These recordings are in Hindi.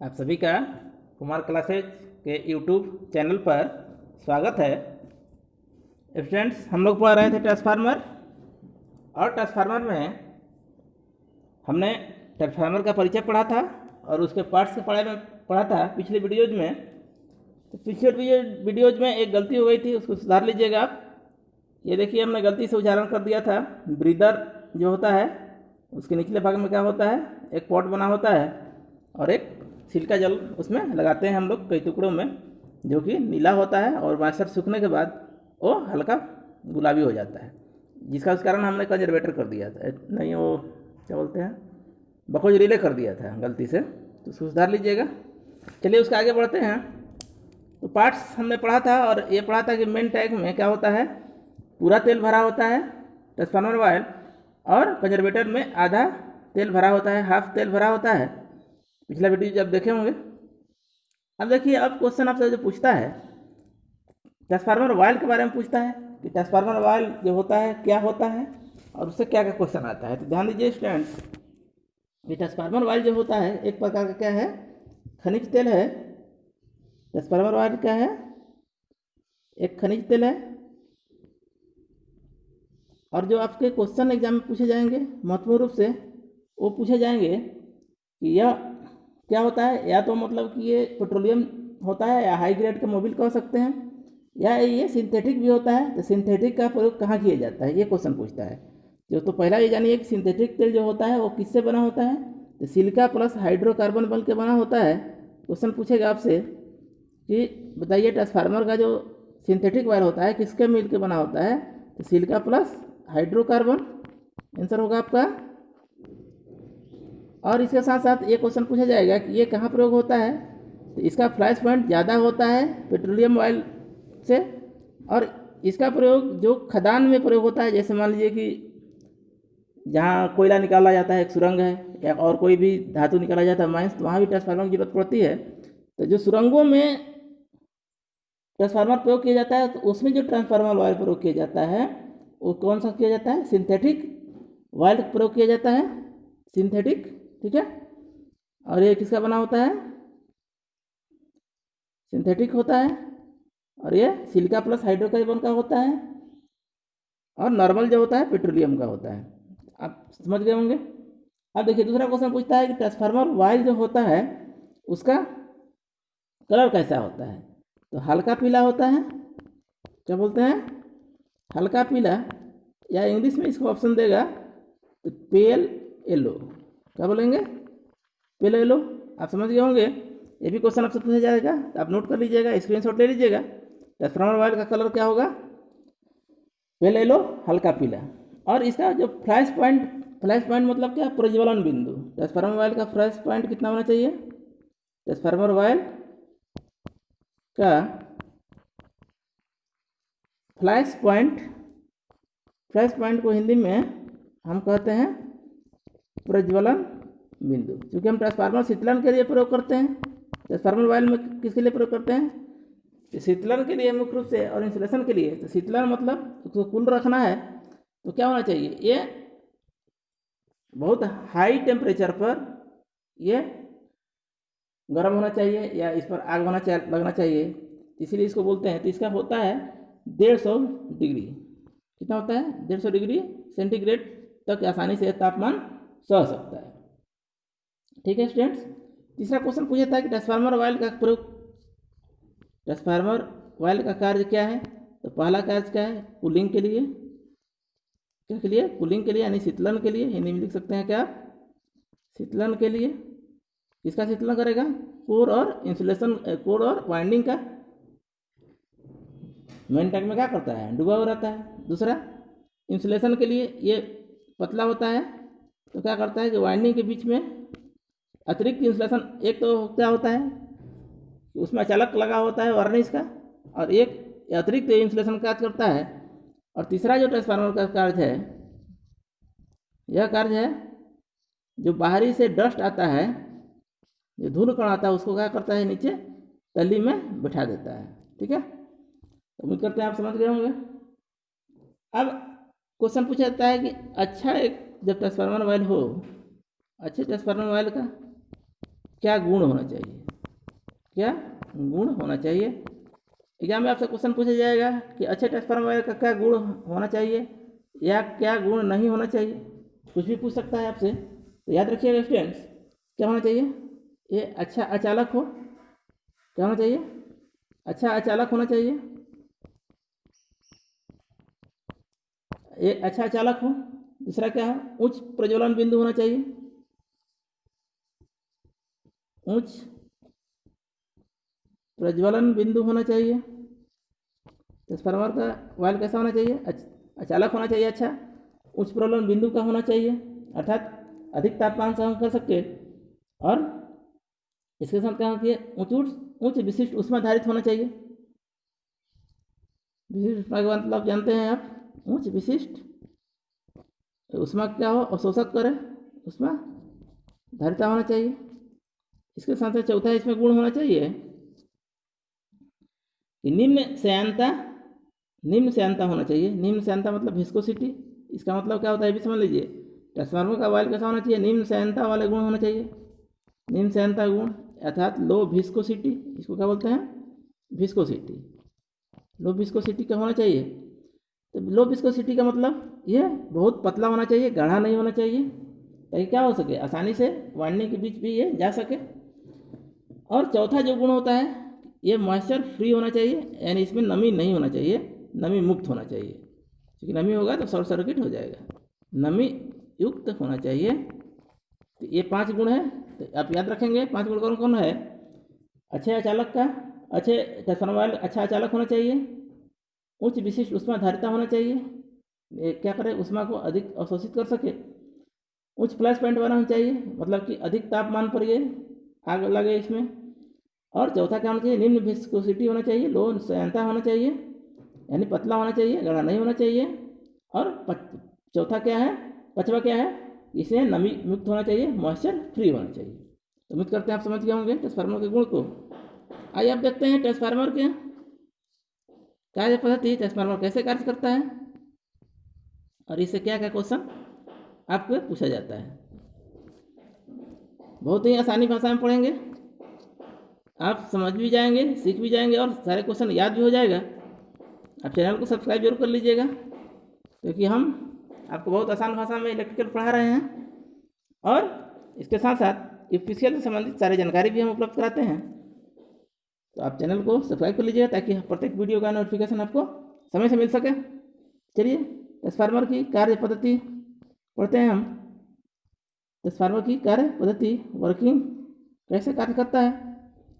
आप सभी का कुमार क्लासेज के यूट्यूब चैनल पर स्वागत है। स्टूडेंट्स, हम लोग पढ़ रहे थे ट्रांसफार्मर, और ट्रांसफार्मर में हमने ट्रांसफार्मर का परिचय पढ़ा था और उसके पार्ट्स के बारे में पढ़ा था पिछले वीडियोज में। तो पिछले वीडियोज में एक गलती हो गई थी, उसको सुधार लीजिएगा आप। ये देखिए, हमने गलती से उच्चारण कर दिया था। ब्रीदर जो होता है उसके निचले भाग में क्या होता है, एक पॉट बना होता है और एक छिलका जल उसमें लगाते हैं हम लोग कई टुकड़ों में, जो कि नीला होता है और मॉइस्चर सूखने के बाद वो हल्का गुलाबी हो जाता है, जिसका उस कारण हमने कंजर्वेटर कर दिया था, नहीं वो क्या बोलते हैं, बकोज रिले कर दिया था गलती से। तो उसको सुधार लीजिएगा। चलिए उसके आगे बढ़ते हैं। तो पार्ट्स हमने पढ़ा था और ये पढ़ा था कि मेन टैंक में क्या होता है, पूरा तेल भरा होता है ट्रांसफार्मर ऑयल, और कंजर्वेटर में आधा तेल भरा होता है, हाफ तेल भरा होता है। पिछला वीडियो जब देखे होंगे। अब देखिए, अब क्वेश्चन आपसे जो पूछता है ट्रांसफार्मर ऑयल के बारे में पूछता है कि ट्रांसफार्मर ऑयल जो होता है क्या होता है और उससे क्या क्या क्वेश्चन आता है। तो ध्यान दीजिए स्टूडेंट्स, ये ट्रांसफार्मर ऑयल जो होता है एक प्रकार का क्या है, खनिज तेल है। ट्रांसफार्मर ऑयल क्या है, एक खनिज तेल है। और जो आपके क्वेश्चन एग्जाम में पूछे जाएंगे महत्वपूर्ण रूप से, वो पूछे जाएंगे कि यह क्या होता है, या तो मतलब कि ये पेट्रोलियम होता है या हाई ग्रेड का मोबिल कह सकते हैं, या ये सिंथेटिक भी होता है। तो सिंथेटिक का प्रयोग कहाँ किया जाता है, ये क्वेश्चन पूछता है। जो तो पहला ये जानिए कि सिंथेटिक तेल जो होता है वो किससे बना होता है, तो सिलिका प्लस हाइड्रोकार्बन बन के बना होता है। क्वेश्चन पूछेगा आपसे कि बताइए ट्रांसफार्मर का जो सिंथेटिक वायर होता है किसके मिल के बना होता है, तो सिलिका प्लस हाइड्रोकार्बन आंसर होगा आपका। और इसके साथ साथ ये क्वेश्चन पूछा जाएगा कि ये कहाँ प्रयोग होता है, तो इसका फ्लैश पॉइंट ज़्यादा होता है पेट्रोलियम ऑयल से, और इसका प्रयोग जो खदान में प्रयोग होता है, जैसे मान लीजिए कि जहाँ कोयला निकाला जाता है, एक सुरंग है या और कोई भी धातु निकाला जाता है माइंस, तो वहाँ भी ट्रांसफार्मर की जरूरत पड़ती है। तो जो सुरंगों में ट्रांसफार्मर प्रयोग किया जाता है, तो उसमें जो ट्रांसफार्मर ऑयल प्रयोग किया जाता है वो कौन सा किया जाता है, सिंथेटिक ऑयल प्रयोग किया जाता है, सिंथेटिक। ठीक है, और ये किसका बना होता है, सिंथेटिक होता है, और ये सिलिका प्लस हाइड्रोकार्बन का होता है, और नॉर्मल जो होता है पेट्रोलियम का होता है। आप समझ गए होंगे। अब देखिए दूसरा क्वेश्चन पूछता है कि ट्रांसफार्मर ऑयल जो होता है उसका कलर कैसा होता है, तो हल्का पीला होता है, क्या बोलते हैं, हल्का पीला, या इंग्लिश में इसको ऑप्शन देगा तो पेल येलो, क्या बोलेंगे, पेल येलो। आप समझ गए होंगे। ये भी क्वेश्चन आपसे पूछा जाएगा, तो आप नोट कर लीजिएगा, स्क्रीनशॉट ले लीजिएगा। ट्रांसफार्मर ऑयल का कलर क्या होगा, पेल येलो, हल्का पीला। और इसका जो फ्लैश पॉइंट मतलब क्या, प्रज्वलन बिंदु। ट्रांसफार्मर ऑयल का फ्लैश पॉइंट कितना होना चाहिए, ट्रांसफार्मर ऑयल का फ्लैश पॉइंट को हिंदी में हम कहते हैं प्रज्वलन बिंदु। क्योंकि हम ट्रांसफार्मर शीतलन के लिए प्रयोग करते हैं, ट्रांसफार्मर ऑयल में किसके लिए प्रयोग करते हैं, तो शीतलन के लिए मुख्य रूप से, और इंसुलेशन के लिए। तो शीतलन मतलब उसको कूल रखना है, तो क्या होना चाहिए, ये बहुत हाई टेम्परेचर पर ये गर्म होना चाहिए, या इस पर आग लगना चाहिए, इसीलिए इसको बोलते हैं। तो इसका होता है 150 डिग्री, कितना होता है, 150 डिग्री सेंटीग्रेड तक आसानी से तापमान सह सकता है। ठीक है स्टूडेंट्स। तीसरा क्वेश्चन पूछा था कि ट्रांसफार्मर ऑयल का प्रयोग, ट्रांसफार्मर ऑयल का कार्य क्या है, तो पहला कार्य क्या है, कूलिंग के लिए, क्या के लिए, कूलिंग के लिए, यानी शीतलन के लिए। हिंदी में लिख सकते हैं क्या, शीतलन के लिए। किसका शीतलन करेगा, कोर और इंसुलेशन, कोर और वाइंडिंग का। मेन टैंक में क्या करता है, डूबा हुआ रहता है। दूसरा इंसुलेशन के लिए, ये पतला होता है, तो क्या करता है कि वाइंडिंग के बीच में अतिरिक्त इंसुलेशन, एक तो क्या होता है उसमें अचालक लगा होता है वार्निश का, और एक अतिरिक्त इंसुलेशन कार्य करता है। और तीसरा जो ट्रांसफार्मर का कार्य है, यह कार्य है जो बाहरी से डस्ट आता है, जो धूल कण आता है, उसको क्या करता है, नीचे तली में बैठा देता है। ठीक है, उम्मीद करते हैं आप समझ गए होंगे। अब क्वेश्चन पूछा जाता है कि अच्छा एक जब ट्रांसफार्मर ऑयल हो, अच्छे ट्रांसफार्मर ऑयल का क्या गुण होना चाहिए, क्या गुण होना चाहिए। एग्जाम में आपसे क्वेश्चन पूछा जाएगा कि अच्छे ट्रांसफार्मर का क्या गुण होना चाहिए या क्या गुण नहीं होना चाहिए, कुछ भी पूछ सकता है आपसे। तो याद रखिएगा स्टूडेंट्स, क्या होना चाहिए, ये अच्छा अचालक हो, क्या होना चाहिए, अच्छा अचालक होना चाहिए, ये अच्छा अचालक हो। दूसरा क्या है, उच्च प्रज्वलन बिंदु होना चाहिए, उच्च प्रज्वलन बिंदु होना चाहिए। ट्रांसफार्मर का वायल कैसा होना चाहिए, अचालक होना चाहिए, अच्छा उच्च प्रज्वलन बिंदु का होना चाहिए, अर्थात अधिक तापमान सहन कर सके। और इसके साथ क्या होती है, उच्च विशिष्ट ऊष्मा धारित होना चाहिए। विशिष्ट ऊष्मा का मतलब जानते हैं आप, उच्च विशिष्ट ऊष्मा क्या हो, अवशोषक करे, ऊष्मा धारिता होना चाहिए। इसके साथ साथ चौथा इसमें गुण होना चाहिए कि निम्न श्यानता होना चाहिए। निम्न श्यानता मतलब विस्कोसिटी, इसका मतलब क्या होता है भी समझ लीजिए। ट्रांसफार्मर का वायल कैसा होना चाहिए, निम्न श्यानता वाले गुण होना चाहिए। निम्न श्यानता गुण अर्थात लो विस्कोसिटी, इसको क्या बोलते हैं, विस्कोसिटी। लो विस्कोसिटी का होना चाहिए। तो लो विस्कोसिटी का मतलब ये बहुत पतला होना चाहिए, गाढ़ा नहीं होना चाहिए, ताकि क्या हो सके, आसानी से वाइंडिंग के बीच भी ये जा सके। और चौथा जो गुण होता है, ये मॉइस्चर फ्री होना चाहिए, यानी इसमें नमी नहीं होना चाहिए, नमी मुक्त होना चाहिए, क्योंकि नमी होगा तो शॉर्ट सर्किट हो जाएगा। नमी युक्त होना चाहिए। तो ये 5 गुण है, तो आप याद रखेंगे 5 गुण कौन कौन है। अच्छे अचालक का, अच्छे ट्रांसफार्मर वायल अच्छा अचालक होना चाहिए, उच्च विशिष्ट ऊष्मा धारिता होना चाहिए, ये क्या करे, ऊष्मा को अधिक अवशोषित कर सके। उच्च फ्लैश पॉइंट वाला होना चाहिए, मतलब कि अधिक तापमान पर ये आग लगे इसमें। और चौथा क्या होना चाहिए, निम्न विस्कोसिटी होना चाहिए, लो श्यानता होना चाहिए, यानी पतला होना चाहिए, गाढ़ा नहीं होना चाहिए। और चौथा क्या है, पांचवा क्या है, इसे नमी मुक्त होना चाहिए, मॉइस्चर फ्री होना चाहिए। तो उम्मीद करते हैं आप समझ गए होंगे ट्रांसफार्मर के गुण को। आइए आप देखते हैं ट्रांसफार्मर के कार्य पद्धति, ट्रांसफार्मर कैसे कार्य करता है और इससे क्या क्या क्वेश्चन आपको पूछा जाता है। बहुत ही आसानी भाषा में पढ़ेंगे, आप समझ भी जाएंगे, सीख भी जाएंगे और सारे क्वेश्चन याद भी हो जाएगा। आप चैनल को सब्सक्राइब जरूर कर लीजिएगा, क्योंकि हम आपको बहुत आसान भाषा में इलेक्ट्रिकल पढ़ा रहे हैं और इसके साथ साथ यूपीसीएल से संबंधित सारी जानकारी भी हम उपलब्ध कराते हैं। तो आप चैनल को सब्सक्राइब कर लीजिएगा ताकि प्रत्येक वीडियो का नोटिफिकेशन आपको समय से मिल सके। चलिए ट्रांसफार्मर की कार्य पद्धति पढ़ते हैं हम। ट्रांसफार्मर की कार्य पद्धति, वर्किंग कैसे कार्य करता है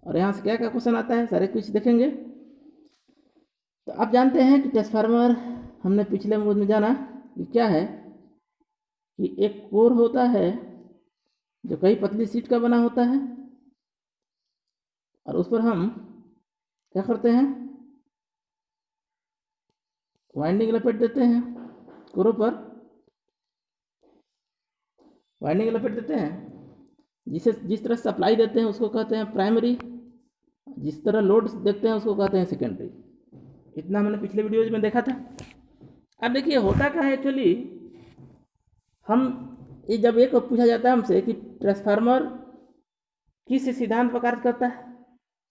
और यहाँ से क्या क्या क्वेश्चन आता है, सारे कुछ देखेंगे। तो आप जानते हैं कि ट्रांसफार्मर, हमने पिछले मूड में जाना कि क्या है, कि एक कोर होता है जो कई पतली शीट का बना होता है और उस पर हम क्या करते हैं, वाइंडिंग लपेट देते हैं, कोरों पर वाइंडिंग लपेट देते हैं। जिस तरह सप्लाई देते हैं उसको कहते हैं प्राइमरी, जिस तरह लोड देखते हैं उसको कहते हैं सेकेंडरी। इतना हमने पिछले वीडियोज में देखा था। अब देखिए होता क्या है एक्चुअली, हम ये जब एक पूछा जाता है हमसे कि ट्रांसफार्मर किस सिद्धांत पर कार्य करता है,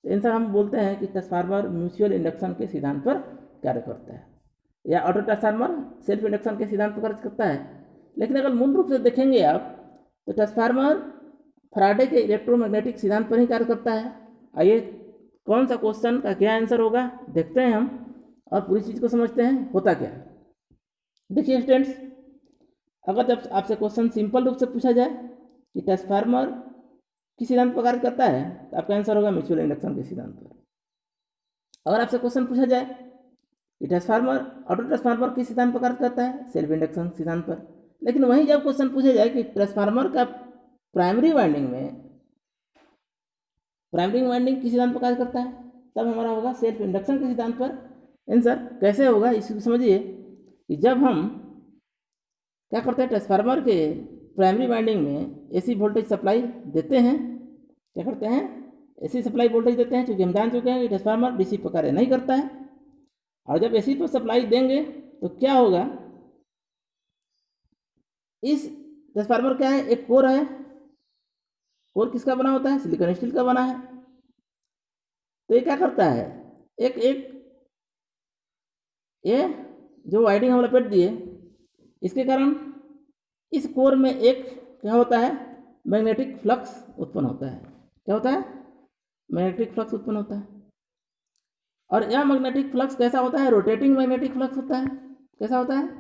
तो आंसर हम बोलते हैं कि ट्रांसफार्मर म्यूचुअल इंडक्शन के सिद्धांत पर कार्य करता है, या ऑटो ट्रांसफार्मर सेल्फ इंडक्शन के सिद्धांत पर कार्य करता है। लेकिन अगर मूल रूप से देखेंगे आप तो ट्रांसफार्मर फैराडे के इलेक्ट्रोमैग्नेटिक सिद्धांत पर ही कार्य करता है। आइए कौन सा क्वेश्चन का क्या आंसर होगा देखते हैं हम और पूरी चीज़ को समझते हैं होता क्या है। देखिए स्टूडेंट्स, अगर जब आपसे क्वेश्चन सिंपल रूप से पूछा जाए कि ट्रांसफार्मर किस सिद्धांत पर कार्य करता है, तो आपका आंसर होगा म्यूचुअल इंडक्शन के सिद्धांत पर। अगर आपसे क्वेश्चन पूछा जाए कि ट्रांसफार्मर ऑटो ट्रांसफार्मर किस सिद्धांत पर कार्य करता है, सेल्फ इंडक्शन सिद्धांत पर। लेकिन वहीं जब क्वेश्चन पूछा जाए कि ट्रांसफार्मर का प्राइमरी वाइंडिंग किस सिद्धांत पर कार्य करता है, तब हमारा होगा सेल्फ इंडक्शन के सिद्धांत पर। आंसर कैसे होगा इसको समझिए कि जब हम क्या करते हैं, ट्रांसफार्मर के प्राइमरी वाइंडिंग में एसी वोल्टेज सप्लाई देते हैं। क्या करते हैं, एसी सप्लाई वोल्टेज देते हैं, क्योंकि हम जान चुके हैं कि ट्रांसफार्मर डीसी पर कार्य नहीं करता है। और जब एसी पर सप्लाई देंगे तो क्या होगा, इस ट्रांसफार्मर क्या है, एक कोर है कोर किसका बना होता है? सिलिकॉन स्टील का बना है। तो ये क्या करता है, एक एक ये जो वाइंडिंग हम लपेट दिए, इसके कारण इस कोर में एक क्या होता है, मैग्नेटिक फ्लक्स उत्पन्न होता है। क्या होता है? मैग्नेटिक फ्लक्स उत्पन्न होता है। और यह मैग्नेटिक फ्लक्स कैसा होता है? रोटेटिंग मैग्नेटिक फ्लक्स होता है। कैसा होता है?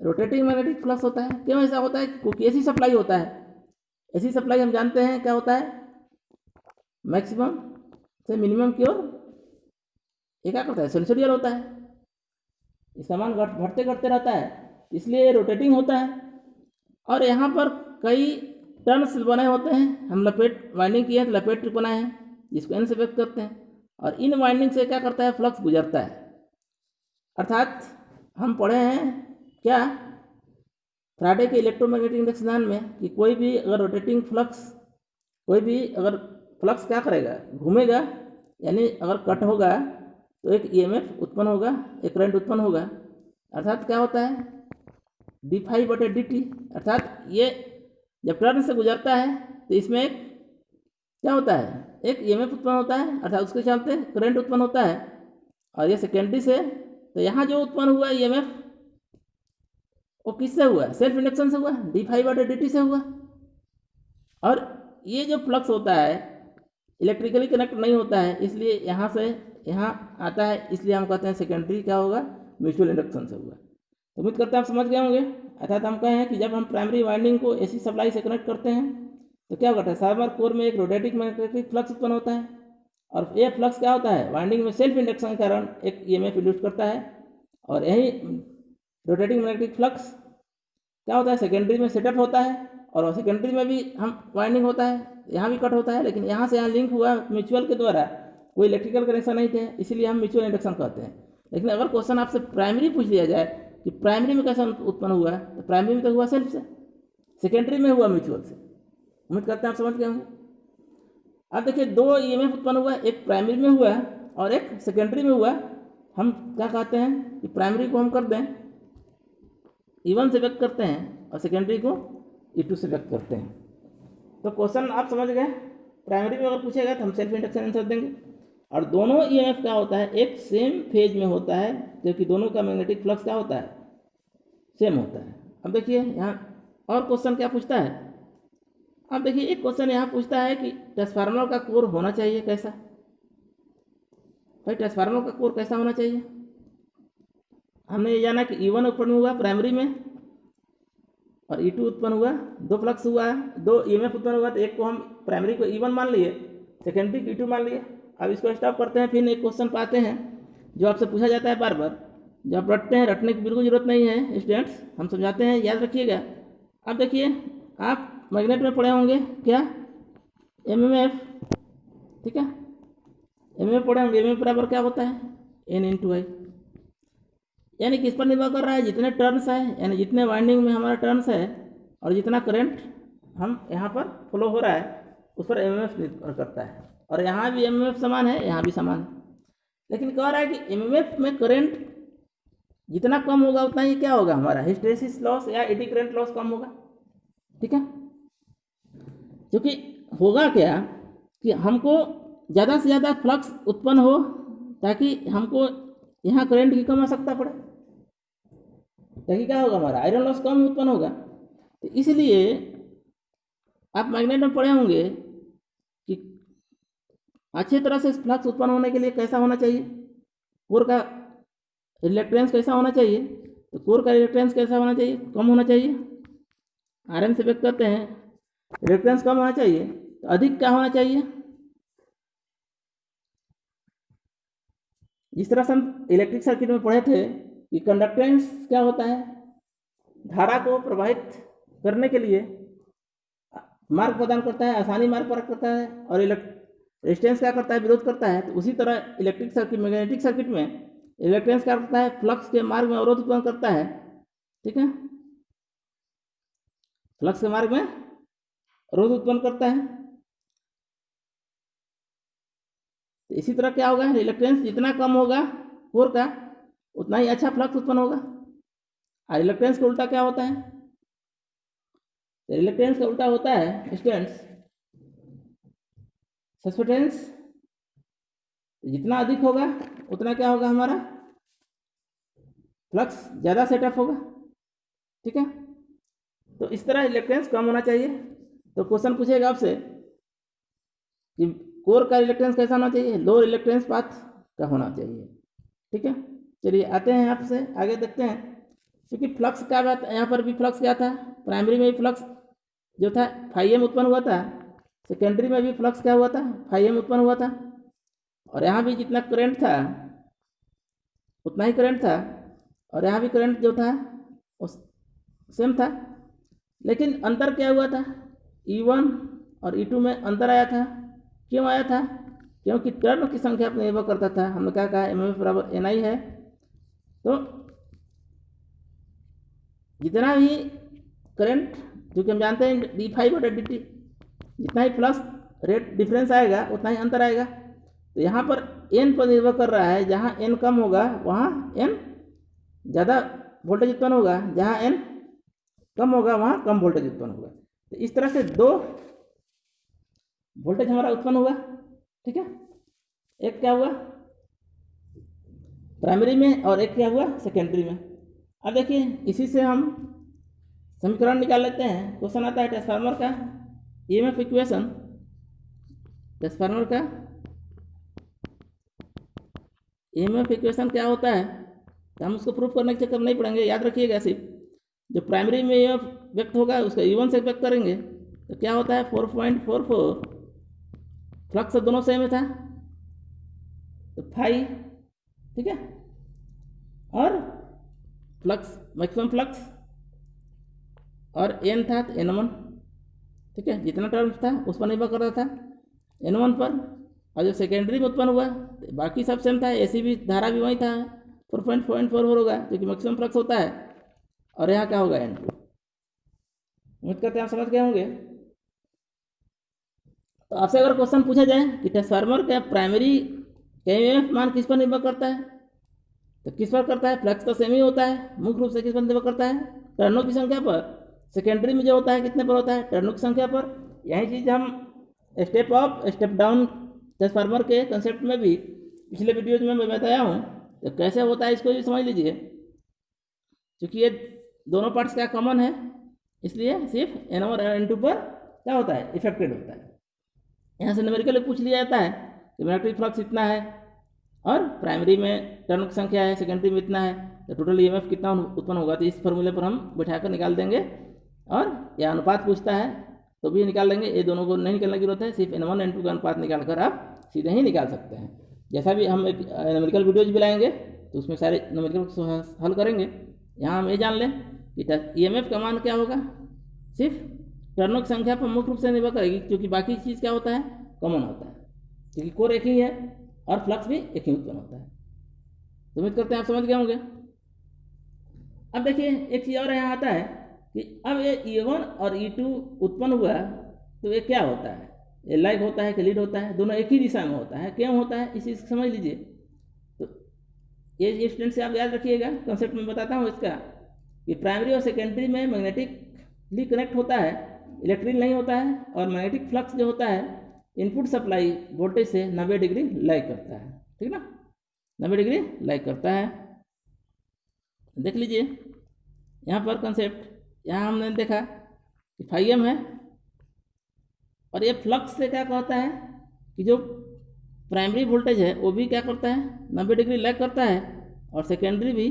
रोटेटिंग मैग्नेटिक फ्लक्स होता है। क्यों ऐसा होता है? क्योंकि एसी सप्लाई होता है। एसी सप्लाई हम जानते हैं क्या होता है, मैक्सिमम से मिनिमम की ओर ये क्या करता है, सेंसोरियल होता है। इसका मान घटते घटते रहता है, इसलिए ये रोटेटिंग होता है। और यहाँ पर कई टर्न्स बने होते हैं, हम लपेट वाइंडिंग किए तो लपेट बनाए हैं, जिसको एन से व्यक्त करते हैं। और इन वाइंडिंग से क्या करता है, फ्लक्स गुजरता है। अर्थात हम पढ़े हैं क्या फ्राडे के इलेक्ट्रोमैग्नेटिक इंडक्शन सिद्धांत में कि कोई भी अगर रोटेटिंग फ्लक्स, कोई भी अगर फ्लक्स क्या करेगा, घूमेगा, यानी अगर कट होगा तो एक ईएमएफ उत्पन्न होगा, एक करंट उत्पन्न होगा। अर्थात क्या होता है, d∅/dt। अर्थात ये जब टर्न से गुजरता है तो इसमें एक क्या होता है, एक ईएमएफ उत्पन्न होता है, अर्थात उसके चलते करंट उत्पन्न होता है। और ये सेकेंडरी से, तो यहाँ जो उत्पन्न हुआ ईएमएफ वो किससे हुआ, सेल्फ इंडक्शन से हुआ, d∅/dt से हुआ। और ये जो फ्लक्स होता है इलेक्ट्रिकली कनेक्ट नहीं होता है, इसलिए यहाँ से यहाँ आता है, इसलिए हम कहते हैं सेकेंडरी क्या होगा, म्यूचुअल इंडक्शन से हुआ। तो उम्मीद करते हैं आप समझ गए होंगे। अर्थात हम कहें कि जब हम प्राइमरी वाइंडिंग को एसी सप्लाई से कनेक्ट करते हैं तो क्या होता है, ट्रांसफार्मर कोर में एक रोटेटिंग मैग्नेटिक फ्लक्स उत्पन्न होता है। और ये फ्लक्स क्या होता है, वाइंडिंग में सेल्फ इंडक्शन के कारण एक ईएमएफ इंड्यूस करता है। और यही रोटेटिंग मैग्नेटिक फ्लक्स क्या होता है, सेकेंडरी में सेटअप होता है। और सेकेंडरी में भी हम वाइंडिंग होता है, यहाँ भी कट होता है, लेकिन यहाँ से यहाँ लिंक हुआ म्यूचुअल के द्वारा, कोई इलेक्ट्रिकल कनेक्शन नहीं थे, इसीलिए हम म्यूचुअल इंडक्शन कहते हैं। लेकिन अगर क्वेश्चन आपसे प्राइमरी पूछ लिया जाए कि प्राइमरी में कैसे उत्पन्न हुआ है, तो प्राइमरी में तो हुआ सेल्फ से, सेकेंडरी में हुआ म्यूचुअल से। उम्मीद करते हैं आप समझ गए होंगे। अब देखिए दो ईएमएफ उत्पन्न हुआ, एक प्राइमरी में हुआ और एक सेकेंडरी में हुआ। हम क्या कहते हैं कि प्राइमरी को हम कर दें E1 से व्यक्त करते हैं और सेकेंडरी को E2 से व्यक्त करते हैं। तो क्वेश्चन आप समझ गए। प्राइमरी में अगर पूछेगा तो हम सेल्फ इंडक्शन आंसर देंगे। और दोनों ईएमएफ क्या होता है, एक सेम फेज में होता है, क्योंकि दोनों का मैग्नेटिक फ्लक्स क्या होता है, सेम होता है। अब देखिए यहाँ और क्वेश्चन क्या पूछता है। अब देखिए एक क्वेश्चन यहाँ पूछता है कि ट्रांसफार्मर का कोर होना चाहिए कैसा। भाई ट्रांसफार्मर का कोर कैसा होना चाहिए, हमने ये जाना कि E1 उत्पन्न हुआ प्राइमरी में और E2 उत्पन्न हुआ, दो फ्लक्स हुआ, दो ईएमएफ उत्पन्न हुआ। तो एक को हम प्राइमरी को E1 मान लिए, सेकेंडरी को E2 मान लिए। अब इसको स्टॉप करते हैं, फिर एक क्वेश्चन पाते हैं जो आपसे पूछा जाता है बार बार, जो आप रटते हैं, रटने की बिल्कुल जरूरत नहीं है स्टूडेंट्स, हम समझाते हैं, याद रखिएगा। अब देखिए आप मैग्नेट में पढ़े होंगे क्या, एमएमएफ, ठीक है, एमएमएफ पढ़े होंगे। एमएमएफ बराबर क्या होता है, N×I, यानी किस पर निर्भर कर रहा है, जितने टर्न्स है, यानी जितने वाइंडिंग में हमारा टर्न्स है और जितना करंट हम यहाँ पर फ्लो हो रहा है उस पर एमएमएफ निर्भर करता है। और यहाँ भी एमएमएफ समान है, यहाँ भी समान है, लेकिन कह रहा है कि एमएमएफ में करंट जितना कम होगा उतना ही क्या होगा, हमारा हिस्टैरिसीस लॉस या एडी करंट लॉस कम होगा, ठीक है। क्योंकि होगा क्या कि हमको ज़्यादा से ज़्यादा फ्लक्स उत्पन्न हो ताकि हमको यहाँ करंट की कम आवश्यकता पड़े, ताकि क्या होगा, हमारा आयरन लॉस कम उत्पन्न होगा। तो इसलिए आप मैग्नेट में पढ़े होंगे कि अच्छे तरह से फ्लक्स उत्पन्न होने के लिए कैसा होना चाहिए, कोर का रिलेक्टेंस कैसा होना चाहिए। तो कोर का रिलेक्टेंस कैसा होना चाहिए, कम होना चाहिए, आरएम से व्यक्त करते हैं। रिलेक्टेंस कम होना चाहिए तो अधिक क्या होना चाहिए, जिस तरह से हम इलेक्ट्रिक सर्किट में पढ़े थे कि कंडक्टेंस क्या होता है, धारा को प्रवाहित करने के लिए मार्ग प्रदान करता है, आसानी मार्ग प्रदान करता है। और रेजिस्टेंस क्या करता है, विरोध करता है। तो उसी तरह इलेक्ट्रिक सर्किट, मैग्नेटिक सर्किट में इलेक्ट्रेंस क्या करता है, फ्लक्स के मार्ग में अवरोध उत्पन्न करता है, ठीक है, फ्लक्स के मार्ग में अवरोध उत्पन्न करता है। तो इसी तरह क्या होगा, रिलक्टेंस जितना कम होगा कोर का उतना ही अच्छा फ्लक्स उत्पन्न होगा। और रिलक्टेंस का उल्टा क्या होता है, रिलक्टेंस का उल्टा होता है स्टूडेंट्स सस्पेंटेंस जितना अधिक होगा उतना क्या होगा, हमारा फ्लक्स ज़्यादा सेटअप होगा। ठीक है, तो इस तरह रिलक्टेंस कम होना चाहिए। तो क्वेश्चन पूछेगा आपसे कि कोर का रिलक्टेंस कैसा होना चाहिए, लो रिलक्टेंस पाथ का होना चाहिए। ठीक है, चलिए आते हैं आपसे आगे देखते हैं। क्योंकि फ्लक्स क्या बात, यहाँ पर भी फ्लक्स क्या था, प्राइमरी में भी फ्लक्स जो था φm उत्पन्न हुआ था, सेकेंडरी में भी फ्लक्स क्या हुआ था, φm उत्पन्न हुआ था, और यहाँ भी जितना करंट था उतना ही करंट था, और यहाँ भी करंट जो था वो सेम था। लेकिन अंतर क्या हुआ था, E1 और E2 में अंतर आया था। क्यों आया था, क्योंकि टर्न की संख्या पर निर्भर करता था। हमने क्या कहा, एम एफ बराबर एन आई है। तो जितना भी करंट, जो कि हम जानते हैं d∅/dt, जितना ही फ्लक्स रेट डिफरेंस आएगा उतना ही अंतर आएगा। तो यहाँ पर n पर निर्भर कर रहा है, जहाँ n कम होगा वहाँ n ज़्यादा वोल्टेज उत्पन्न होगा, जहाँ n कम होगा वहाँ कम वोल्टेज उत्पन्न होगा। तो इस तरह से दो वोल्टेज हमारा उत्पन्न हुआ। ठीक है, एक क्या हुआ प्राइमरी में और एक क्या हुआ सेकेंडरी में। अब देखिए इसी से हम समीकरण निकाल लेते हैं। क्वेश्चन आता है ट्रांसफार्मर का ईएमएफ इक्वेशन, ट्रांसफार्मर का ईएमएफ इक्वेशन क्या होता है, तो हम उसको प्रूफ करने के चक्कर नहीं पड़ेंगे। याद रखिएगा, सिर्फ जो प्राइमरी में ईएमएफ व्यक्त होगा उसका E1 से व्यक्त करेंगे। तो क्या होता है 4.44, फ्लक्स दोनों सेम था तो फाई। ठीक है, और फ्लक्स मैक्सिमम फ्लक्स और n था तो N1। ठीक है, जितना टर्म था उस पर निर्भर कर रहा था N1 पर। और जो सेकेंडरी में उत्पन्न हुआ तो बाकी सब सेम था, ऐसी भी धारा भी वही था 4.44 होगा जो कि मैक्सिमम फ्लक्स होता है, और यहाँ क्या होगा N2। उम्मीद करते हैं आप समझ गए होंगे। तो आपसे अगर क्वेश्चन पूछा जाए कि ट्रांसफार्मर का प्राइमरी ईएमएफ मान किस पर निर्भर करता है, तो किस पर करता है, फ्लक्स तो सेम ही होता है, मुख्य रूप से किस पर निर्भर करता है, टर्नों की संख्या पर। सेकेंडरी में जो होता है कितने पर होता है, टर्नों की संख्या पर। यही चीज़ हम step up step down transformer के कंसेप्ट में भी पिछले वीडियोज में मैं बताया हूँ। तो कैसे होता है इसको भी समझ लीजिए। क्योंकि ये दोनों पार्ट्स क्या कॉमन है, इसलिए सिर्फ N1 और N2 पर क्या होता है, इफेक्टेड होता है। यहाँ से न्यूमेरिकल पूछ लिया जाता है कि मैग्नेटिक फ्लक्स इतना है और प्राइमरी में टर्न की संख्या है, सेकेंडरी में इतना है, तो टोटल ईएमएफ कितना उत्पन्न होगा। तो इस फॉर्मूले पर हम बैठाकर निकाल देंगे। और यह अनुपात पूछता है तो भी निकाल लेंगे, ये दोनों को नहीं निकालने की जरूरत है, सिर्फ N1 N2 का अनुपात निकाल कर आप सीधे ही निकाल सकते हैं। जैसा भी हम एक न्यूमेरिकल वीडियोज भी लाएंगे तो उसमें सारे न्यूमेरिकल हल करेंगे। यहाँ हम ये जान लें कि ईएमएफ का मान क्या होगा, सिर्फ टर्नों की संख्या पर मुख्य रूप से निर्भर करेगी, क्योंकि बाकी चीज़ क्या होता है, कॉमन होता है, क्योंकि कोर एक ही है और फ्लक्स भी एक ही उत्पन्न होता है। तो उम्मीद करते हैं आप समझ गए होंगे। अब देखिए एक चीज़ और यहाँ आता है कि अब ये E1 और E2 उत्पन्न हुआ तो ये क्या होता है, ये लाइक होता है कि लीड होता है, दोनों एक ही दिशा में होता है। क्यों होता है इस चीज़ को समझ लीजिए। तो ये स्टूडेंट से आप याद रखिएगा, कंसेप्ट में बताता हूँ इसका कि प्राइमरी और सेकेंडरी में मैग्नेटिकली कनेक्ट होता है, इलेक्ट्रिक नहीं होता है। और मैग्नेटिक फ्लक्स जो होता है इनपुट सप्लाई वोल्टेज से 90 डिग्री लाइक करता है। ठीक ना, 90 डिग्री लाइक करता है। देख लीजिए यहाँ पर कंसेप्ट, यहाँ हमने देखा कि φm है और ये फ्लक्स से क्या कहता है कि जो प्राइमरी वोल्टेज है वो भी क्या करता है, 90 डिग्री लैग करता है, और सेकेंडरी भी